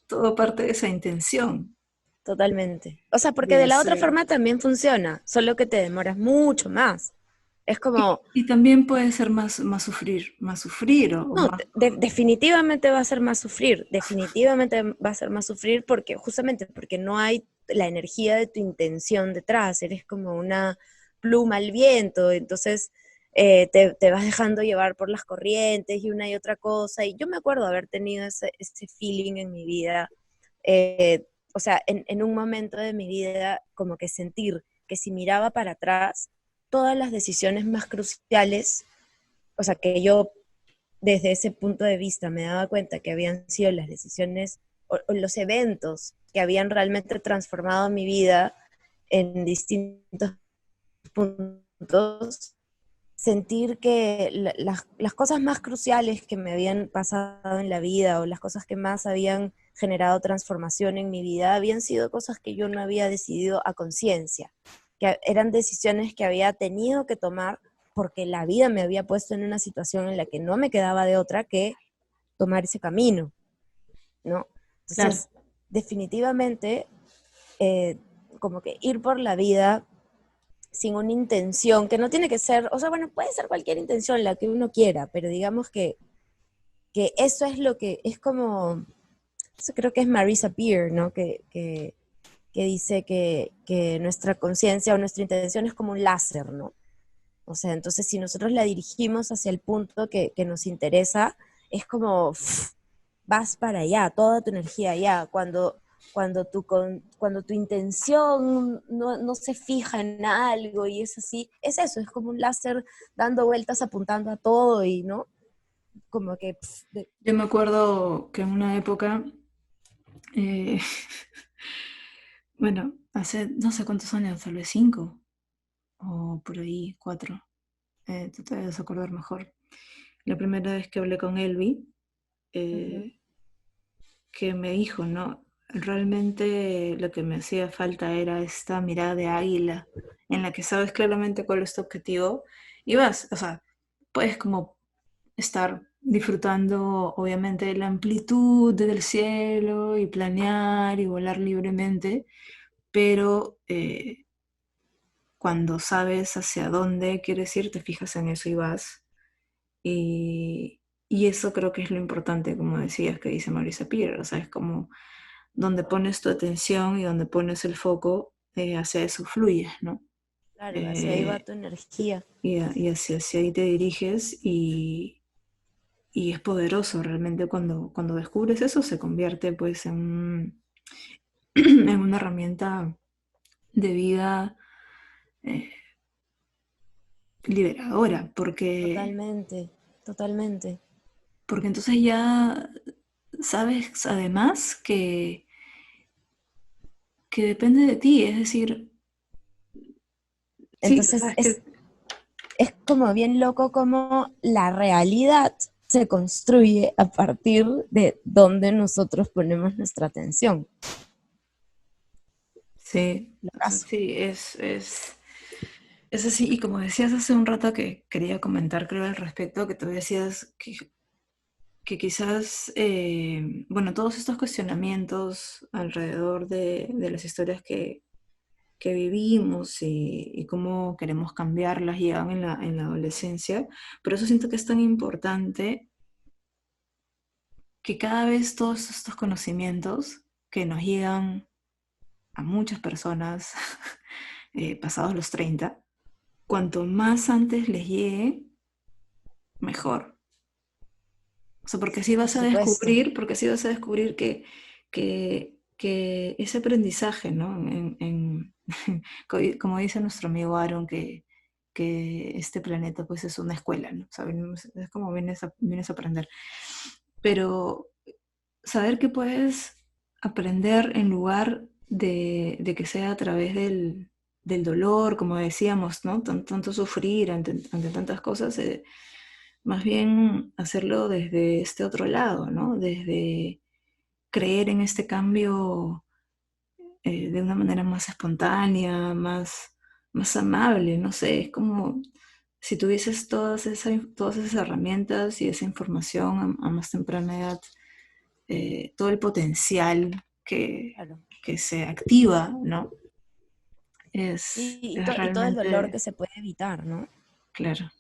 E: todo parte de esa intención.
D: totalmente. O sea, porque de
E: Debe
D: la otra
E: ser.
D: forma también funciona, solo que te demoras mucho más. Es como,
E: Y también puede ser más sufrir o
D: no,
E: más...
D: definitivamente va a ser más sufrir, definitivamente va a ser más sufrir porque justamente porque no hay la energía de tu intención detrás, eres como una pluma al viento, entonces te vas dejando llevar por las corrientes y una y otra cosa, y yo me acuerdo haber tenido ese feeling en mi vida, o sea, en un momento de mi vida como que sentir que si miraba para atrás, todas las decisiones más cruciales, o sea, que yo desde ese punto de vista me daba cuenta que habían sido las decisiones o los eventos que habían realmente transformado mi vida en distintos puntos, sentir que las cosas más cruciales que me habían pasado en la vida o las cosas que más habían generado transformación en mi vida habían sido cosas que yo no había decidido a conciencia, que eran decisiones que había tenido que tomar porque la vida me había puesto en una situación en la que no me quedaba de otra que tomar ese camino, ¿no?
E: Claro.
D: Entonces, definitivamente, eh, como que ir por la vida sin una intención, que no tiene que ser, o sea, bueno, puede ser cualquier intención, la que uno quiera, pero digamos que eso es lo que es como, eso creo que es Marisa Peer, ¿no? Que dice que nuestra conciencia o nuestra intención es como un láser, ¿no? O sea, entonces si nosotros la dirigimos hacia el punto que nos interesa, es como vas para allá, toda tu energía allá. Cuando tu intención no se fija en algo y es así, es eso, es como un láser dando vueltas, apuntando a todo y, ¿no? Como que...
E: Yo me acuerdo que en una época, eh, bueno, hace no sé cuántos años, tal vez 5 o por ahí 4, tú te debes acordar mejor. La primera vez que hablé con Elvi,
D: Ujú.
E: que me dijo, ¿no? Realmente lo que me hacía falta era esta mirada de águila, en la que sabes claramente cuál es tu objetivo y vas, o sea, puedes como estar disfrutando obviamente de la amplitud del cielo y planear y volar libremente, pero cuando sabes hacia dónde quieres ir, te fijas en eso y vas. Y eso creo que es lo importante, como decías, que dice Marisa Peer, o sea, es como donde pones tu atención y donde pones el foco, hacia eso fluyes, ¿no?
D: Claro, hacia ahí va
E: Eh,
D: tu energía.
E: y hacia ahí te diriges y es poderoso realmente cuando descubres eso, se convierte pues en una herramienta de vida eh, liberadora,
D: Totalmente, totalmente.
E: porque entonces ya sabes además que depende de ti, es decir, sí,
D: Entonces
E: sabes que
D: es como bien loco como la realidad se construye a partir de donde nosotros ponemos nuestra atención.
E: sí, o sea,
D: Locazo.
E: sí, es así, y como decías hace un rato que quería comentar, creo, al respecto, que tú decías que quizás, bueno, todos estos cuestionamientos alrededor de las historias que vivimos y cómo queremos cambiarlas llegan en la adolescencia, por eso siento que es tan importante que cada vez todos estos conocimientos que nos llegan a muchas personas pasados los 30, cuanto más antes les llegue, mejor. O sea,
D: Por supuesto.
E: porque así vas a descubrir que ese aprendizaje, ¿no? Como dice nuestro amigo Aaron, que este planeta pues es una escuela, ¿no? O sea, es como vienes a aprender. Pero saber que puedes aprender en lugar de que sea a través del dolor, como decíamos, ¿no? Tanto sufrir ante tantas cosas, más bien hacerlo desde este otro lado, ¿no? Desde creer en este cambio de una manera más espontánea, más amable, no sé, es como si tuvieses todas esas herramientas y esa información a más temprana edad, todo el potencial que,
D: Claro.
E: que se activa, ¿no?
D: Y todo el dolor
E: realmente,
D: que se puede evitar, ¿no?
E: claro.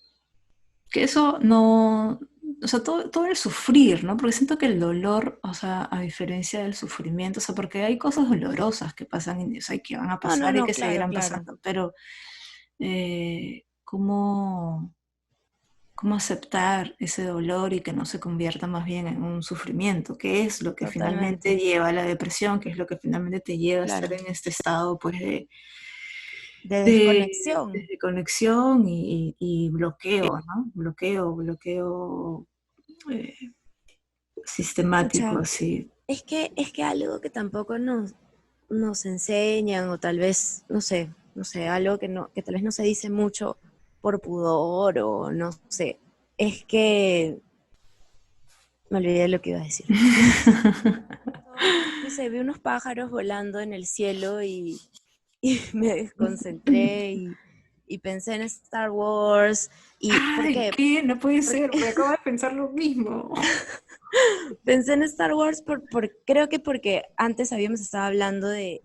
E: Que eso no, o sea, todo el sufrir, ¿no? Porque siento que el dolor, o sea, a diferencia del sufrimiento, o sea, porque hay cosas dolorosas que pasan, o sea, y que van a
D: No, no,
E: pasar y
D: no,
E: que
D: claro,
E: seguirán
D: claro.
E: pasando, pero cómo, cómo aceptar ese dolor y que no se convierta más bien en un sufrimiento, que es lo que finalmente
D: Totalmente,
E: lleva a la depresión, que es lo que finalmente te lleva a estar
D: claro.
E: en este estado, pues,
D: De
E: de,
D: desconexión.
E: de conexión y bloqueo, ¿no? Bloqueo eh, sistemático,
D: Pucha,
E: así.
D: es que algo que tampoco nos enseñan, o tal vez, no sé, algo que tal vez no se dice mucho por pudor, o no sé, es que me olvidé de lo que iba a decir. No sé, vi unos pájaros volando en el cielo y me desconcentré y pensé en Star Wars. ¿Y por
E: Ay,
D: qué?
E: ¿qué? No puede
D: Porque
E: ser, porque acabo de pensar lo mismo.
D: pensé en Star Wars creo que porque antes habíamos estado hablando de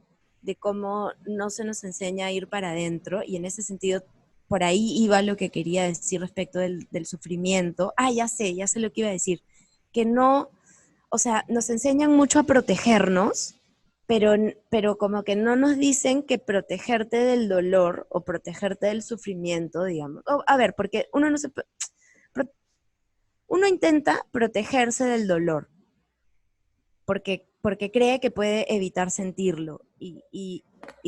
D: cómo no se nos enseña a ir para adentro, y en ese sentido por ahí iba lo que quería decir respecto del sufrimiento. Ah, ya sé lo que iba a decir. Que no, o sea, nos enseñan mucho a protegernos, pero como que no nos dicen que protegerte del dolor o protegerte del sufrimiento, digamos. A ver, porque uno no se... Uno intenta protegerse del dolor porque cree que puede evitar sentirlo. Y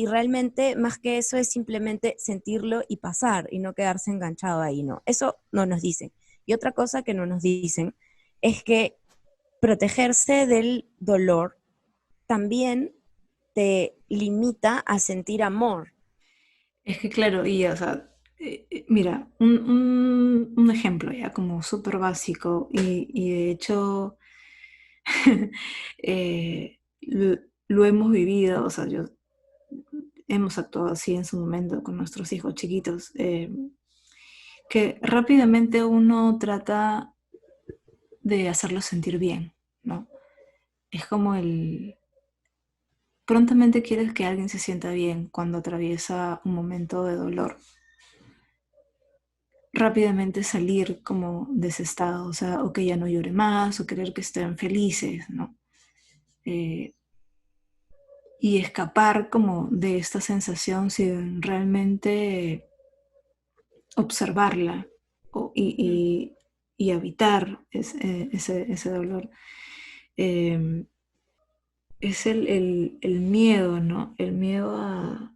D: realmente más que eso es simplemente sentirlo y pasar y no quedarse enganchado ahí, ¿no? Eso no nos dicen. Y otra cosa que no nos dicen es que protegerse del dolor también te limita a sentir amor.
E: Es que claro, y o sea, mira, un ejemplo ya como súper básico y de hecho lo hemos vivido, o sea, hemos actuado así en su momento con nuestros hijos chiquitos, que rápidamente uno trata de hacerlos sentir bien, ¿no? Es como prontamente quieres que alguien se sienta bien cuando atraviesa un momento de dolor. Rápidamente salir como de ese estado, o sea, o que ya no llore más, o querer que estén felices, ¿no? Eh, y escapar como de esta sensación sin realmente observarla o- y,
D: Ujú.
E: y- y habitar ese dolor. Eh, es el miedo, ¿no? El miedo a...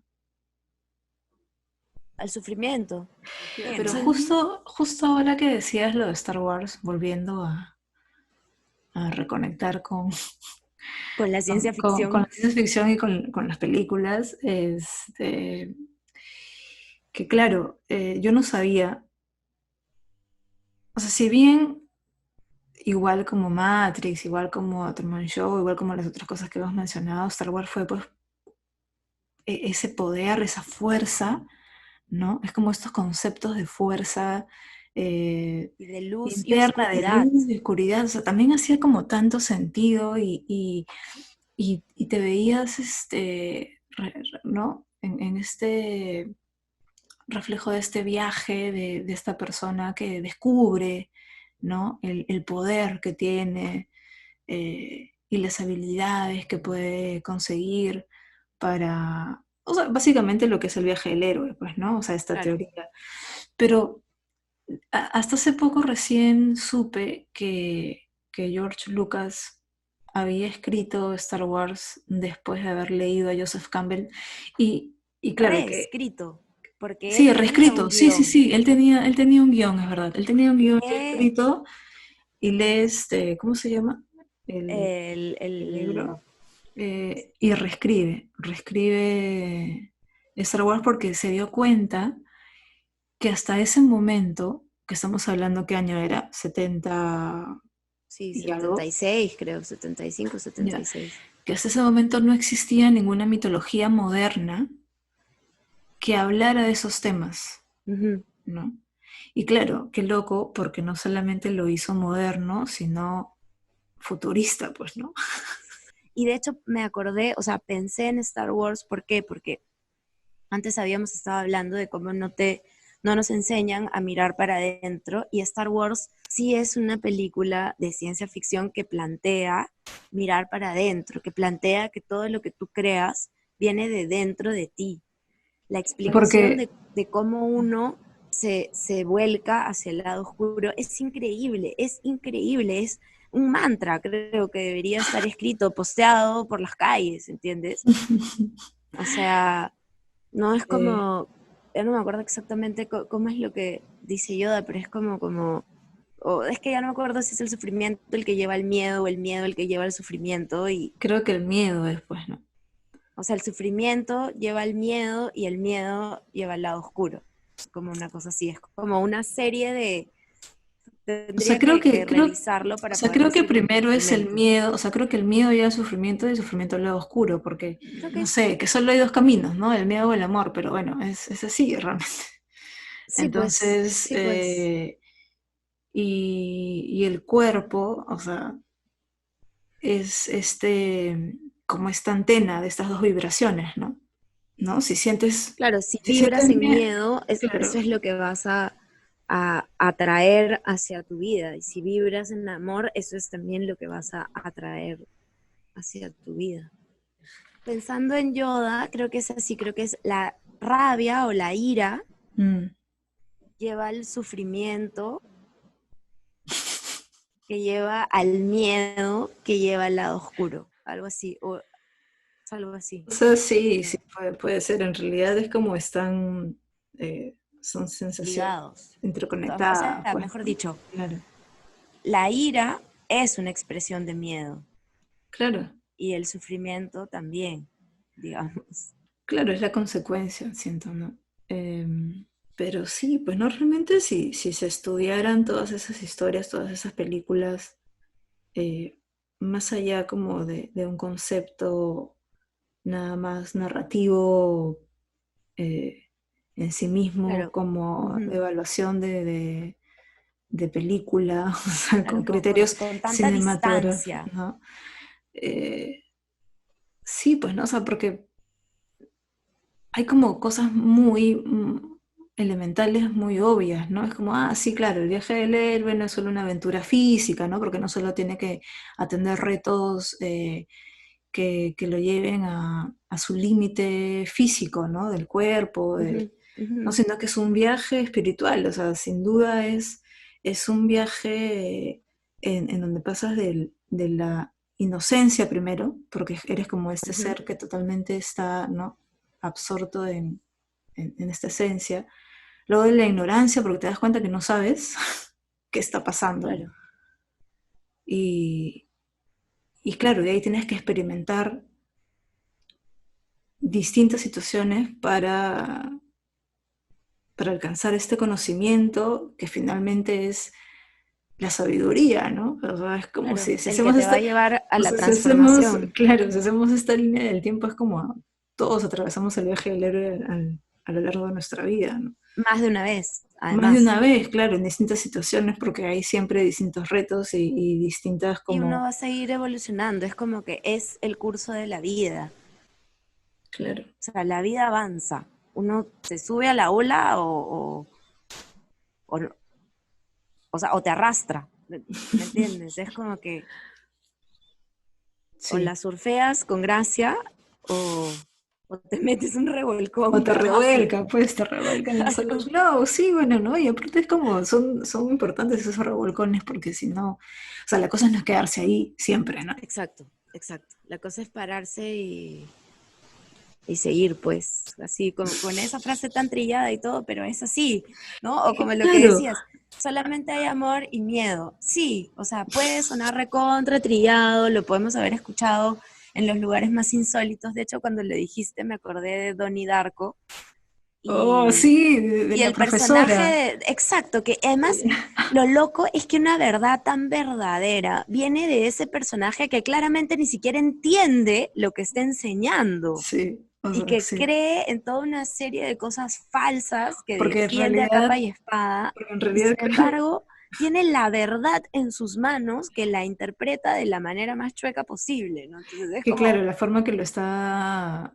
D: Al sufrimiento.
E: Pero
D: Pienso.
E: justo ahora que decías lo de Star Wars, volviendo a reconectar
D: Con la ciencia
E: con
D: ficción.
E: la ciencia ficción y con las películas, que claro, yo no sabía, o sea, si bien igual como Matrix, igual como Truman Show, igual como las otras cosas que hemos mencionado, Star Wars fue pues ese poder, esa fuerza, ¿no? Es como estos conceptos de fuerza
D: Y de luz y
E: interna, de
D: oscuridad.
E: luz, de oscuridad, o sea, también hacía como tanto sentido y te veías, ¿no? En este reflejo de este viaje de esta persona que descubre, ¿no? El poder que tiene y las habilidades que puede conseguir para, o sea, básicamente lo que es el viaje del héroe, pues, ¿no? O sea, esta
D: Claro.
E: teoría. Pero hasta hace poco recién supe que George Lucas había escrito Star Wars después de haber leído a Joseph Campbell y claro que
D: Reescrito, porque
E: sí,
D: él tenía un
E: reescrito, sí, sí,
D: guión.
E: sí, él tenía un guión, es verdad, él tenía un guión ya
D: Que
E: escrito y lees, ¿cómo se llama?
D: el,
E: El
D: el-
E: libro, y reescribe Star Wars porque se dio cuenta que hasta ese momento, que estamos hablando, ¿qué año era? 70
D: sí,
E: y
D: setenta
E: algo,
D: y seis creo, 75, setenta
E: ya,
D: y seis
E: que hasta ese momento no existía ninguna mitología moderna que hablara de esos temas,
D: Ujú.
E: ¿no? Y claro, qué loco, porque no solamente lo hizo moderno, sino futurista, pues, ¿no?
D: Y de hecho me acordé, o sea, pensé en Star Wars, ¿por qué? Porque antes habíamos estado hablando de cómo no nos enseñan a mirar para adentro, y Star Wars sí es una película de ciencia ficción que plantea mirar para adentro, que plantea que todo lo que tú creas viene de dentro de ti. La explicación
E: Porque,
D: de cómo uno se vuelca hacia el lado oscuro es increíble, es un mantra, creo que debería estar escrito, posteado por las calles, ¿entiendes? O sea, no es
E: eh,
D: como, ya no me acuerdo exactamente cómo es lo que dice Yoda, pero es como, o es que ya no me acuerdo si es el sufrimiento el que lleva al miedo o el miedo el que lleva al sufrimiento, y,
E: creo que el miedo después, ¿no?
D: o sea, el sufrimiento lleva al miedo y el miedo lleva al lado oscuro. Es como una cosa así, es como una serie de,
E: O sea,
D: tendría que revisarlo
E: o
D: para
E: sea,
D: poder
E: creo que
D: decirlo
E: primero es el
D: totalmente.
E: miedo, o sea, creo que el miedo lleva al sufrimiento y el sufrimiento al lado oscuro, porque,
D: Creo que
E: no sé, que solo hay dos caminos, ¿no? El miedo o el amor, pero bueno, es así realmente.
D: sí, pues,
E: Entonces,
D: sí, pues.
E: y el cuerpo, o sea, es como esta antena de estas dos vibraciones, ¿no? ¿No?
D: Claro, si
E: Si
D: vibras
E: sientes
D: en
E: miedo,
D: miedo, eso
E: claro,
D: es lo que vas a atraer hacia tu vida. Y si vibras en amor, eso es también lo que vas a atraer hacia tu vida. Pensando en Yoda, creo que es así, creo que es la rabia o la ira
E: mm,
D: lleva al sufrimiento, que lleva al miedo, que lleva al lado oscuro. Algo así, o es algo así,
E: o sea, sí,
D: creo.
E: sí, puede ser. En realidad es como son sensaciones
D: Ligados. O
E: interconectadas,
D: sea,
E: pues,
D: mejor
E: ¿no?
D: dicho,
E: Claro,
D: la ira es una expresión de miedo
E: claro,
D: y el sufrimiento también, digamos.
E: claro, es la consecuencia, siento, ¿no? Pero sí, pues no, realmente si se estudiaran todas esas historias, todas esas películas, eh, más allá como de un concepto nada más narrativo eh, en sí mismo,
D: Claro,
E: como
D: ujú,
E: evaluación de película, o sea, con
D: claro,
E: criterios
D: con tanta
E: cinematográficos,
D: distancia.
E: ¿no? Eh, sí, pues, ¿no? O sea, porque hay como cosas muy elementales, muy obvias, ¿no? Es como, ah, sí, claro, el viaje del héroe no es solo una aventura física, ¿no? Porque no solo tiene que atender retos que lo lleven a su límite físico, ¿no? Del cuerpo,
D: Ujú, ujú.
E: no, sino que es un viaje espiritual, o sea, sin duda es un viaje en donde pasas de la inocencia primero, porque eres como este
D: Ujú.
E: ser que totalmente está, ¿no? Absorto en esta esencia, luego de la ignorancia, porque te das cuenta que no sabes qué está pasando,
D: Claro.
E: y, y claro, de ahí tienes que experimentar distintas situaciones para alcanzar este conocimiento que finalmente es la sabiduría, ¿no? O sea, es como
D: Claro,
E: si
D: el que
E: hacemos
D: te va a
E: esta,
D: llevar a
E: o
D: la
E: sea, si hacemos,
D: transformación,
E: claro, si hacemos esta línea del tiempo es como todos atravesamos el viaje del héroe a lo largo de nuestra vida, ¿no?
D: más de una vez,
E: Más de
D: además.
E: una vez, claro, en distintas situaciones, porque hay siempre distintos retos y distintas
D: Y uno
E: como,
D: va a seguir evolucionando, es como que es el curso de la vida.
E: claro,
D: O sea, la vida avanza. Uno se sube a la ola o, o sea, o te arrastra, ¿me entiendes? Es como que o
E: sí.
D: la surfeas con gracia o, o te metes un
E: O
D: revolcón
E: te
D: bravazo.
E: revuelca, pues te revuelca en las olas.
D: Claro.
E: No, sí, bueno, ¿no? Y aparte es como, son importantes esos revolcones porque si no, o sea, la cosa no es quedarse ahí siempre, ¿no?
D: Exacto, exacto. La cosa es pararse y seguir, pues, así, con esa frase tan trillada y todo, pero es así, ¿no? O como lo que
E: Claro,
D: decías, solamente hay amor y miedo. Sí, o sea, puede sonar recontra trillado, lo podemos haber escuchado en los lugares más insólitos. De hecho, cuando lo dijiste, me acordé de Donnie Darko
E: oh,
D: y,
E: sí, de
D: y
E: la
D: el personaje,
E: profesora.
D: exacto, que además lo loco es que una verdad tan verdadera viene de ese personaje que claramente ni siquiera entiende lo que está enseñando
E: Sí, o
D: y
E: sea,
D: que
E: sí.
D: cree en toda una serie de cosas falsas que
E: Porque en
D: defiende a
E: realidad,
D: capa y espada,
E: porque en
D: y
E: realidad,
D: sin
E: claro,
D: embargo tiene la verdad en sus manos que la interpreta de la manera más chueca posible, ¿no? Entonces es
E: Que
D: como,
E: claro, la forma que lo está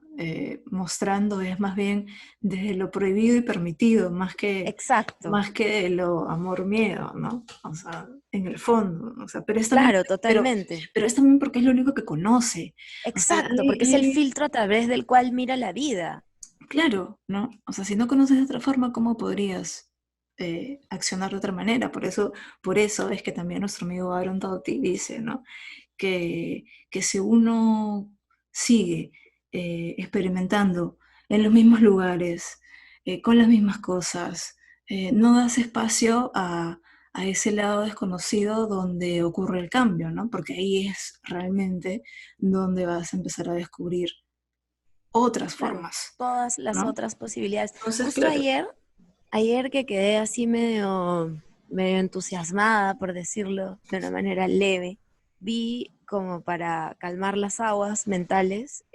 E: mostrando es más bien desde lo prohibido y permitido,
D: exacto,
E: más que de lo amor-miedo, ¿no? O sea, en el fondo, o sea, pero es también,
D: claro,
E: pero,
D: totalmente.
E: pero es también porque es lo único que conoce. O sea,
D: Exacto, porque es el filtro a través del cual mira la vida.
E: claro, ¿no? O sea, si no conoces de otra forma, ¿cómo podrías accionar de otra manera? Por eso es que también nuestro amigo Aaron Doughty dice, ¿no? Que si uno sigue experimentando en los mismos lugares, con las mismas cosas, no das espacio a ese lado desconocido donde ocurre el cambio, ¿no? Porque ahí es realmente donde vas a empezar a descubrir otras
D: Claro,
E: formas,
D: todas las
E: ¿no?
D: otras posibilidades.
E: Entonces,
D: Justo
E: claro,
D: ayer que quedé así medio entusiasmada, por decirlo de una manera leve, vi como para calmar las aguas mentales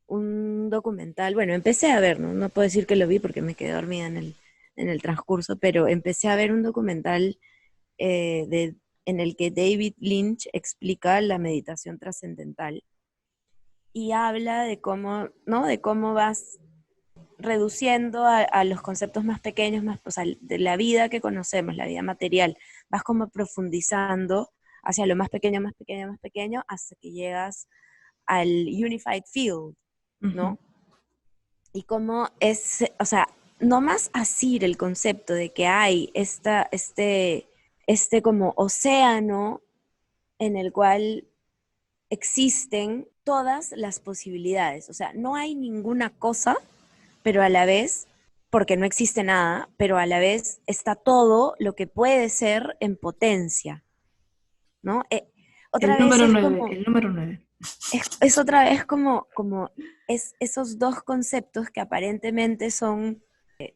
D: un documental. Bueno, empecé a ver, ¿no? No puedo decir que lo vi porque me quedé dormida en el transcurso, pero empecé a ver un documental en el que David Lynch explica la meditación trascendental y habla de cómo, ¿no? De cómo vas reduciendo a los conceptos más pequeños, más, o sea, de la vida que conocemos, la vida material, vas como profundizando hacia lo más pequeño, más pequeño, más pequeño, hasta que llegas al Unified Field,
E: ujú,
D: ¿no? Y cómo es, o sea, no más así el concepto de que hay este como océano en el cual existen todas las posibilidades, o sea, no hay ninguna cosa, pero a la vez, porque no existe nada, pero a la vez está todo lo que puede ser en potencia, ¿no? Otra vez es como,
E: el número 9.
D: es otra vez como esos dos conceptos que aparentemente son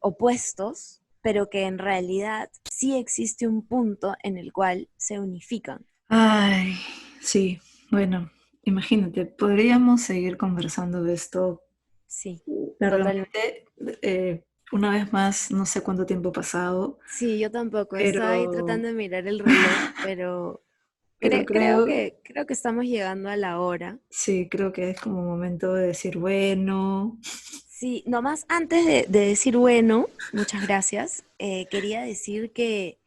D: opuestos, pero que en realidad sí existe un punto en el cual se unifican.
E: Ay, sí, bueno, imagínate, podríamos seguir conversando de esto
D: Sí, totalmente.
E: largamente. Una vez más, no sé cuánto tiempo ha pasado,
D: Sí, yo tampoco. Estaba ahí
E: pero,
D: tratando de mirar el reloj, pero
E: pero
D: creo que estamos llegando a la hora.
E: sí, creo que es como momento de decir, bueno,
D: Sí, nomás antes de decir bueno, muchas gracias, quería decir que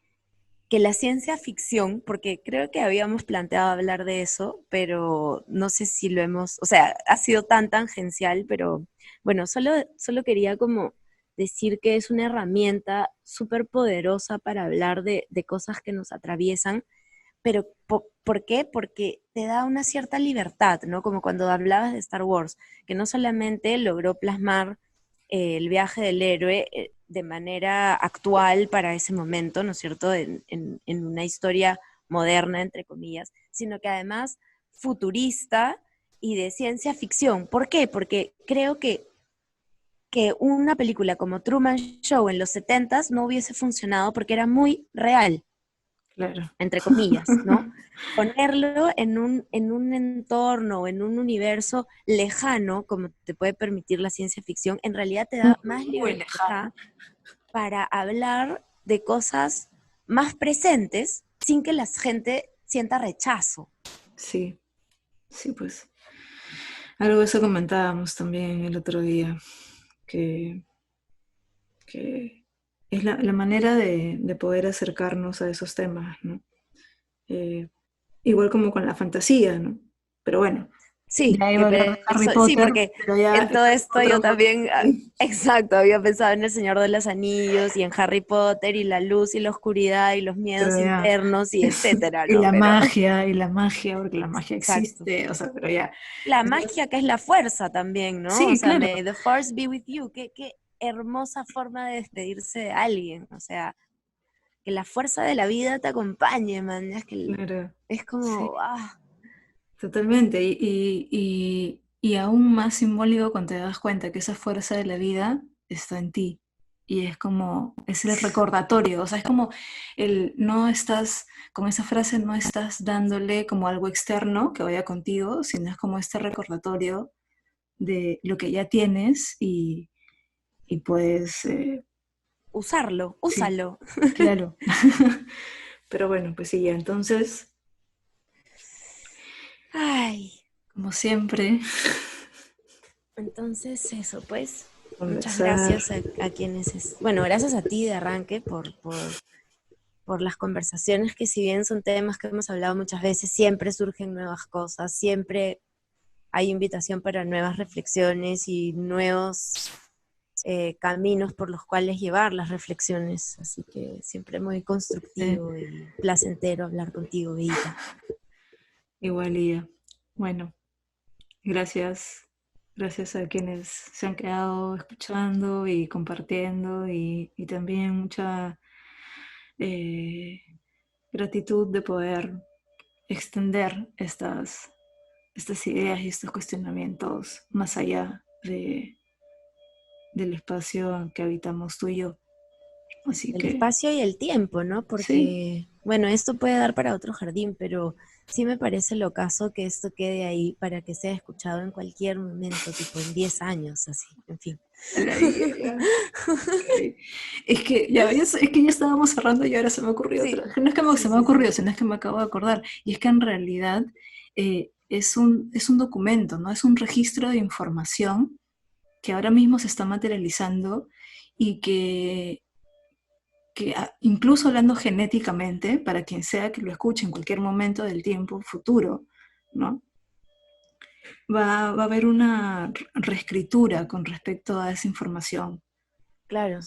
D: la ciencia ficción, porque creo que habíamos planteado hablar de eso, pero no sé si lo hemos, o sea, ha sido tan tangencial, pero bueno, solo quería como decir que es una herramienta súper poderosa para hablar de cosas que nos atraviesan, pero ¿por qué? Porque te da una cierta libertad, ¿no? Como cuando hablabas de Star Wars, que no solamente logró plasmar el viaje del héroe de manera actual para ese momento, ¿no es cierto?, en una historia moderna, entre comillas, sino que además futurista y de ciencia ficción. ¿Por qué? Porque creo que una película como Truman Show en los 70s no hubiese funcionado porque era muy real,
E: claro.
D: entre comillas, ¿no? Ponerlo en un entorno, en un universo lejano, como te puede permitir la ciencia ficción, en realidad te da más
E: Muy
D: libertad
E: lejano.
D: para hablar de cosas más presentes sin que la gente sienta rechazo.
E: Sí, sí, pues. Algo de eso comentábamos también el otro día, que, que es la manera de poder acercarnos a esos temas, ¿no? Eh, Igual como con la fantasía, ¿no? Pero bueno,
D: Sí,
E: ya iba a hablar de Harry
D: sí,
E: Potter,
D: porque
E: pero ya
D: en
E: ese
D: todo
E: es
D: esto
E: otro
D: yo también,
E: momento.
D: exacto, había pensado en El Señor de los Anillos y en Harry Potter y la luz y la oscuridad y los miedos
E: Pero ya,
D: internos y etcétera, ¿no? Pero,
E: y la magia, porque la magia
D: exacto.
E: existe, o sea, pero ya.
D: La
E: Entonces,
D: magia que es la fuerza también, ¿no? O
E: sí,
D: sea,
E: claro,
D: may the force be with you. Qué hermosa forma de despedirse de alguien. O sea, que la fuerza de la vida te acompañe, man.
E: claro,
D: Es
E: sí,
D: como, ah,
E: totalmente. Y aún más simbólico cuando te das cuenta que esa fuerza de la vida está en ti. Y es como, es el recordatorio, o sea, es como no estás, con esa frase no estás dándole como algo externo que vaya contigo, sino es como este recordatorio de lo que ya tienes y puedes
D: usarlo,
E: Sí,
D: úsalo.
E: claro. Pero bueno, pues sí, ya entonces,
D: Ay,
E: como siempre,
D: entonces eso, pues. Muchas
E: conversar.
D: gracias a quienes, bueno, gracias a ti de arranque por las conversaciones que si bien son temas que hemos hablado muchas veces, siempre surgen nuevas cosas, siempre hay invitación para nuevas reflexiones y nuevos caminos por los cuales llevar las reflexiones. Así que siempre muy
E: Sí,
D: constructivo y placentero hablar contigo, Vita.
E: igual y ya. Bueno, gracias. Gracias a quienes se han quedado escuchando y compartiendo y también mucha eh, gratitud de poder extender estas ideas y estos cuestionamientos más allá del espacio que habitamos tú y yo. Así
D: El
E: que
D: espacio y el tiempo, ¿no?
E: sí,
D: Porque, bueno, esto puede dar para otro jardín, pero sí me parece lo caso que esto quede ahí para que sea escuchado en cualquier momento, tipo en 10 años, así, en fin.
E: a la idea, ya. Ok. Es que ya ves, es que ya estábamos cerrando y ahora se me ocurrió
D: Sí,
E: otra. No es que
D: sí,
E: se me
D: sí, sí.
E: ocurrió, sino es que me acabo de acordar. Y es que en realidad es un documento, ¿no? Es un registro de información que ahora mismo se está materializando y que incluso hablando genéticamente, para quien sea que lo escuche en cualquier momento del tiempo futuro, ¿no? Va a haber una reescritura con respecto a esa información.
D: Claro,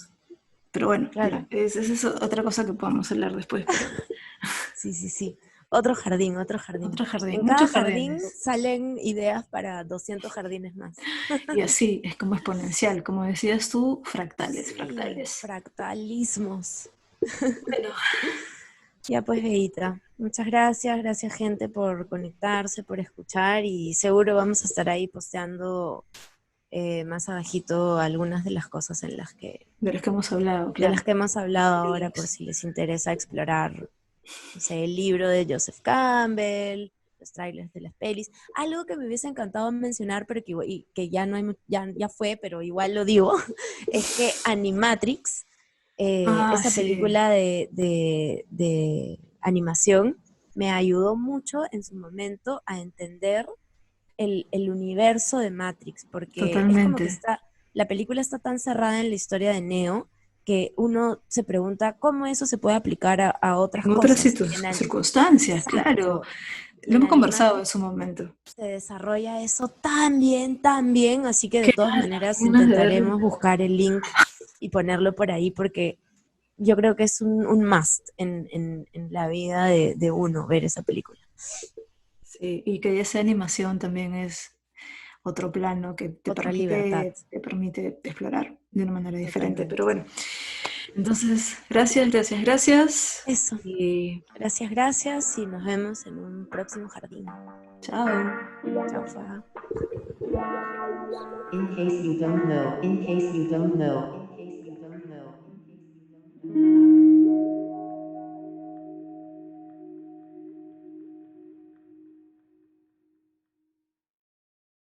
E: Pero bueno,
D: claro.
E: ya, esa es otra cosa que podemos hablar después, pero
D: Sí, sí, sí. Otro jardín, otro jardín.
E: otro jardín,
D: En cada
E: muchos
D: jardín
E: jardines.
D: salen ideas para 200 jardines más.
E: Y así es como exponencial, como decías tú, fractales,
D: Sí,
E: fractales.
D: fractalismos.
E: Bueno,
D: Ya pues, Beita, muchas gracias, gracias gente por conectarse, por escuchar y seguro vamos a estar ahí posteando más abajito algunas de las cosas
E: de los que hemos hablado,
D: de las
E: claro.
D: que hemos hablado ahora por
E: Links.
D: si les interesa explorar, no sé, el libro de Joseph Campbell, los trailers de las pelis. Algo que me hubiese encantado mencionar, pero que, y que ya no hay, ya fue, pero igual lo digo, es que Animatrix,
E: Ah,
D: esa
E: sí,
D: película de animación, me ayudó mucho en su momento a entender el universo de Matrix, porque es como que
E: totalmente.
D: la película está tan cerrada en la historia de Neo que uno se pregunta cómo eso se puede aplicar a otras
E: En otras
D: cosas.
E: circunstancias, claro.
D: Exacto.
E: Lo
D: Y en
E: hemos conversado en
D: Animatrix
E: su momento.
D: se desarrolla eso tan bien, así que de
E: Qué
D: todas
E: ganas,
D: maneras
E: qué ganas de verlo.
D: intentaremos buscar el link y ponerlo por ahí porque yo creo que es un must en la vida de uno ver esa película.
E: Sí, y que esa animación también es otro plano que
D: Otra libertad,
E: te permite explorar de una manera diferente. Pero
D: totalmente.
E: bueno, entonces, gracias, gracias, gracias.
D: Eso.
E: Y
D: Gracias, gracias y nos vemos en un próximo jardín.
E: chao.
D: Chao, Fa.
C: In case you don't know, in case you don't know.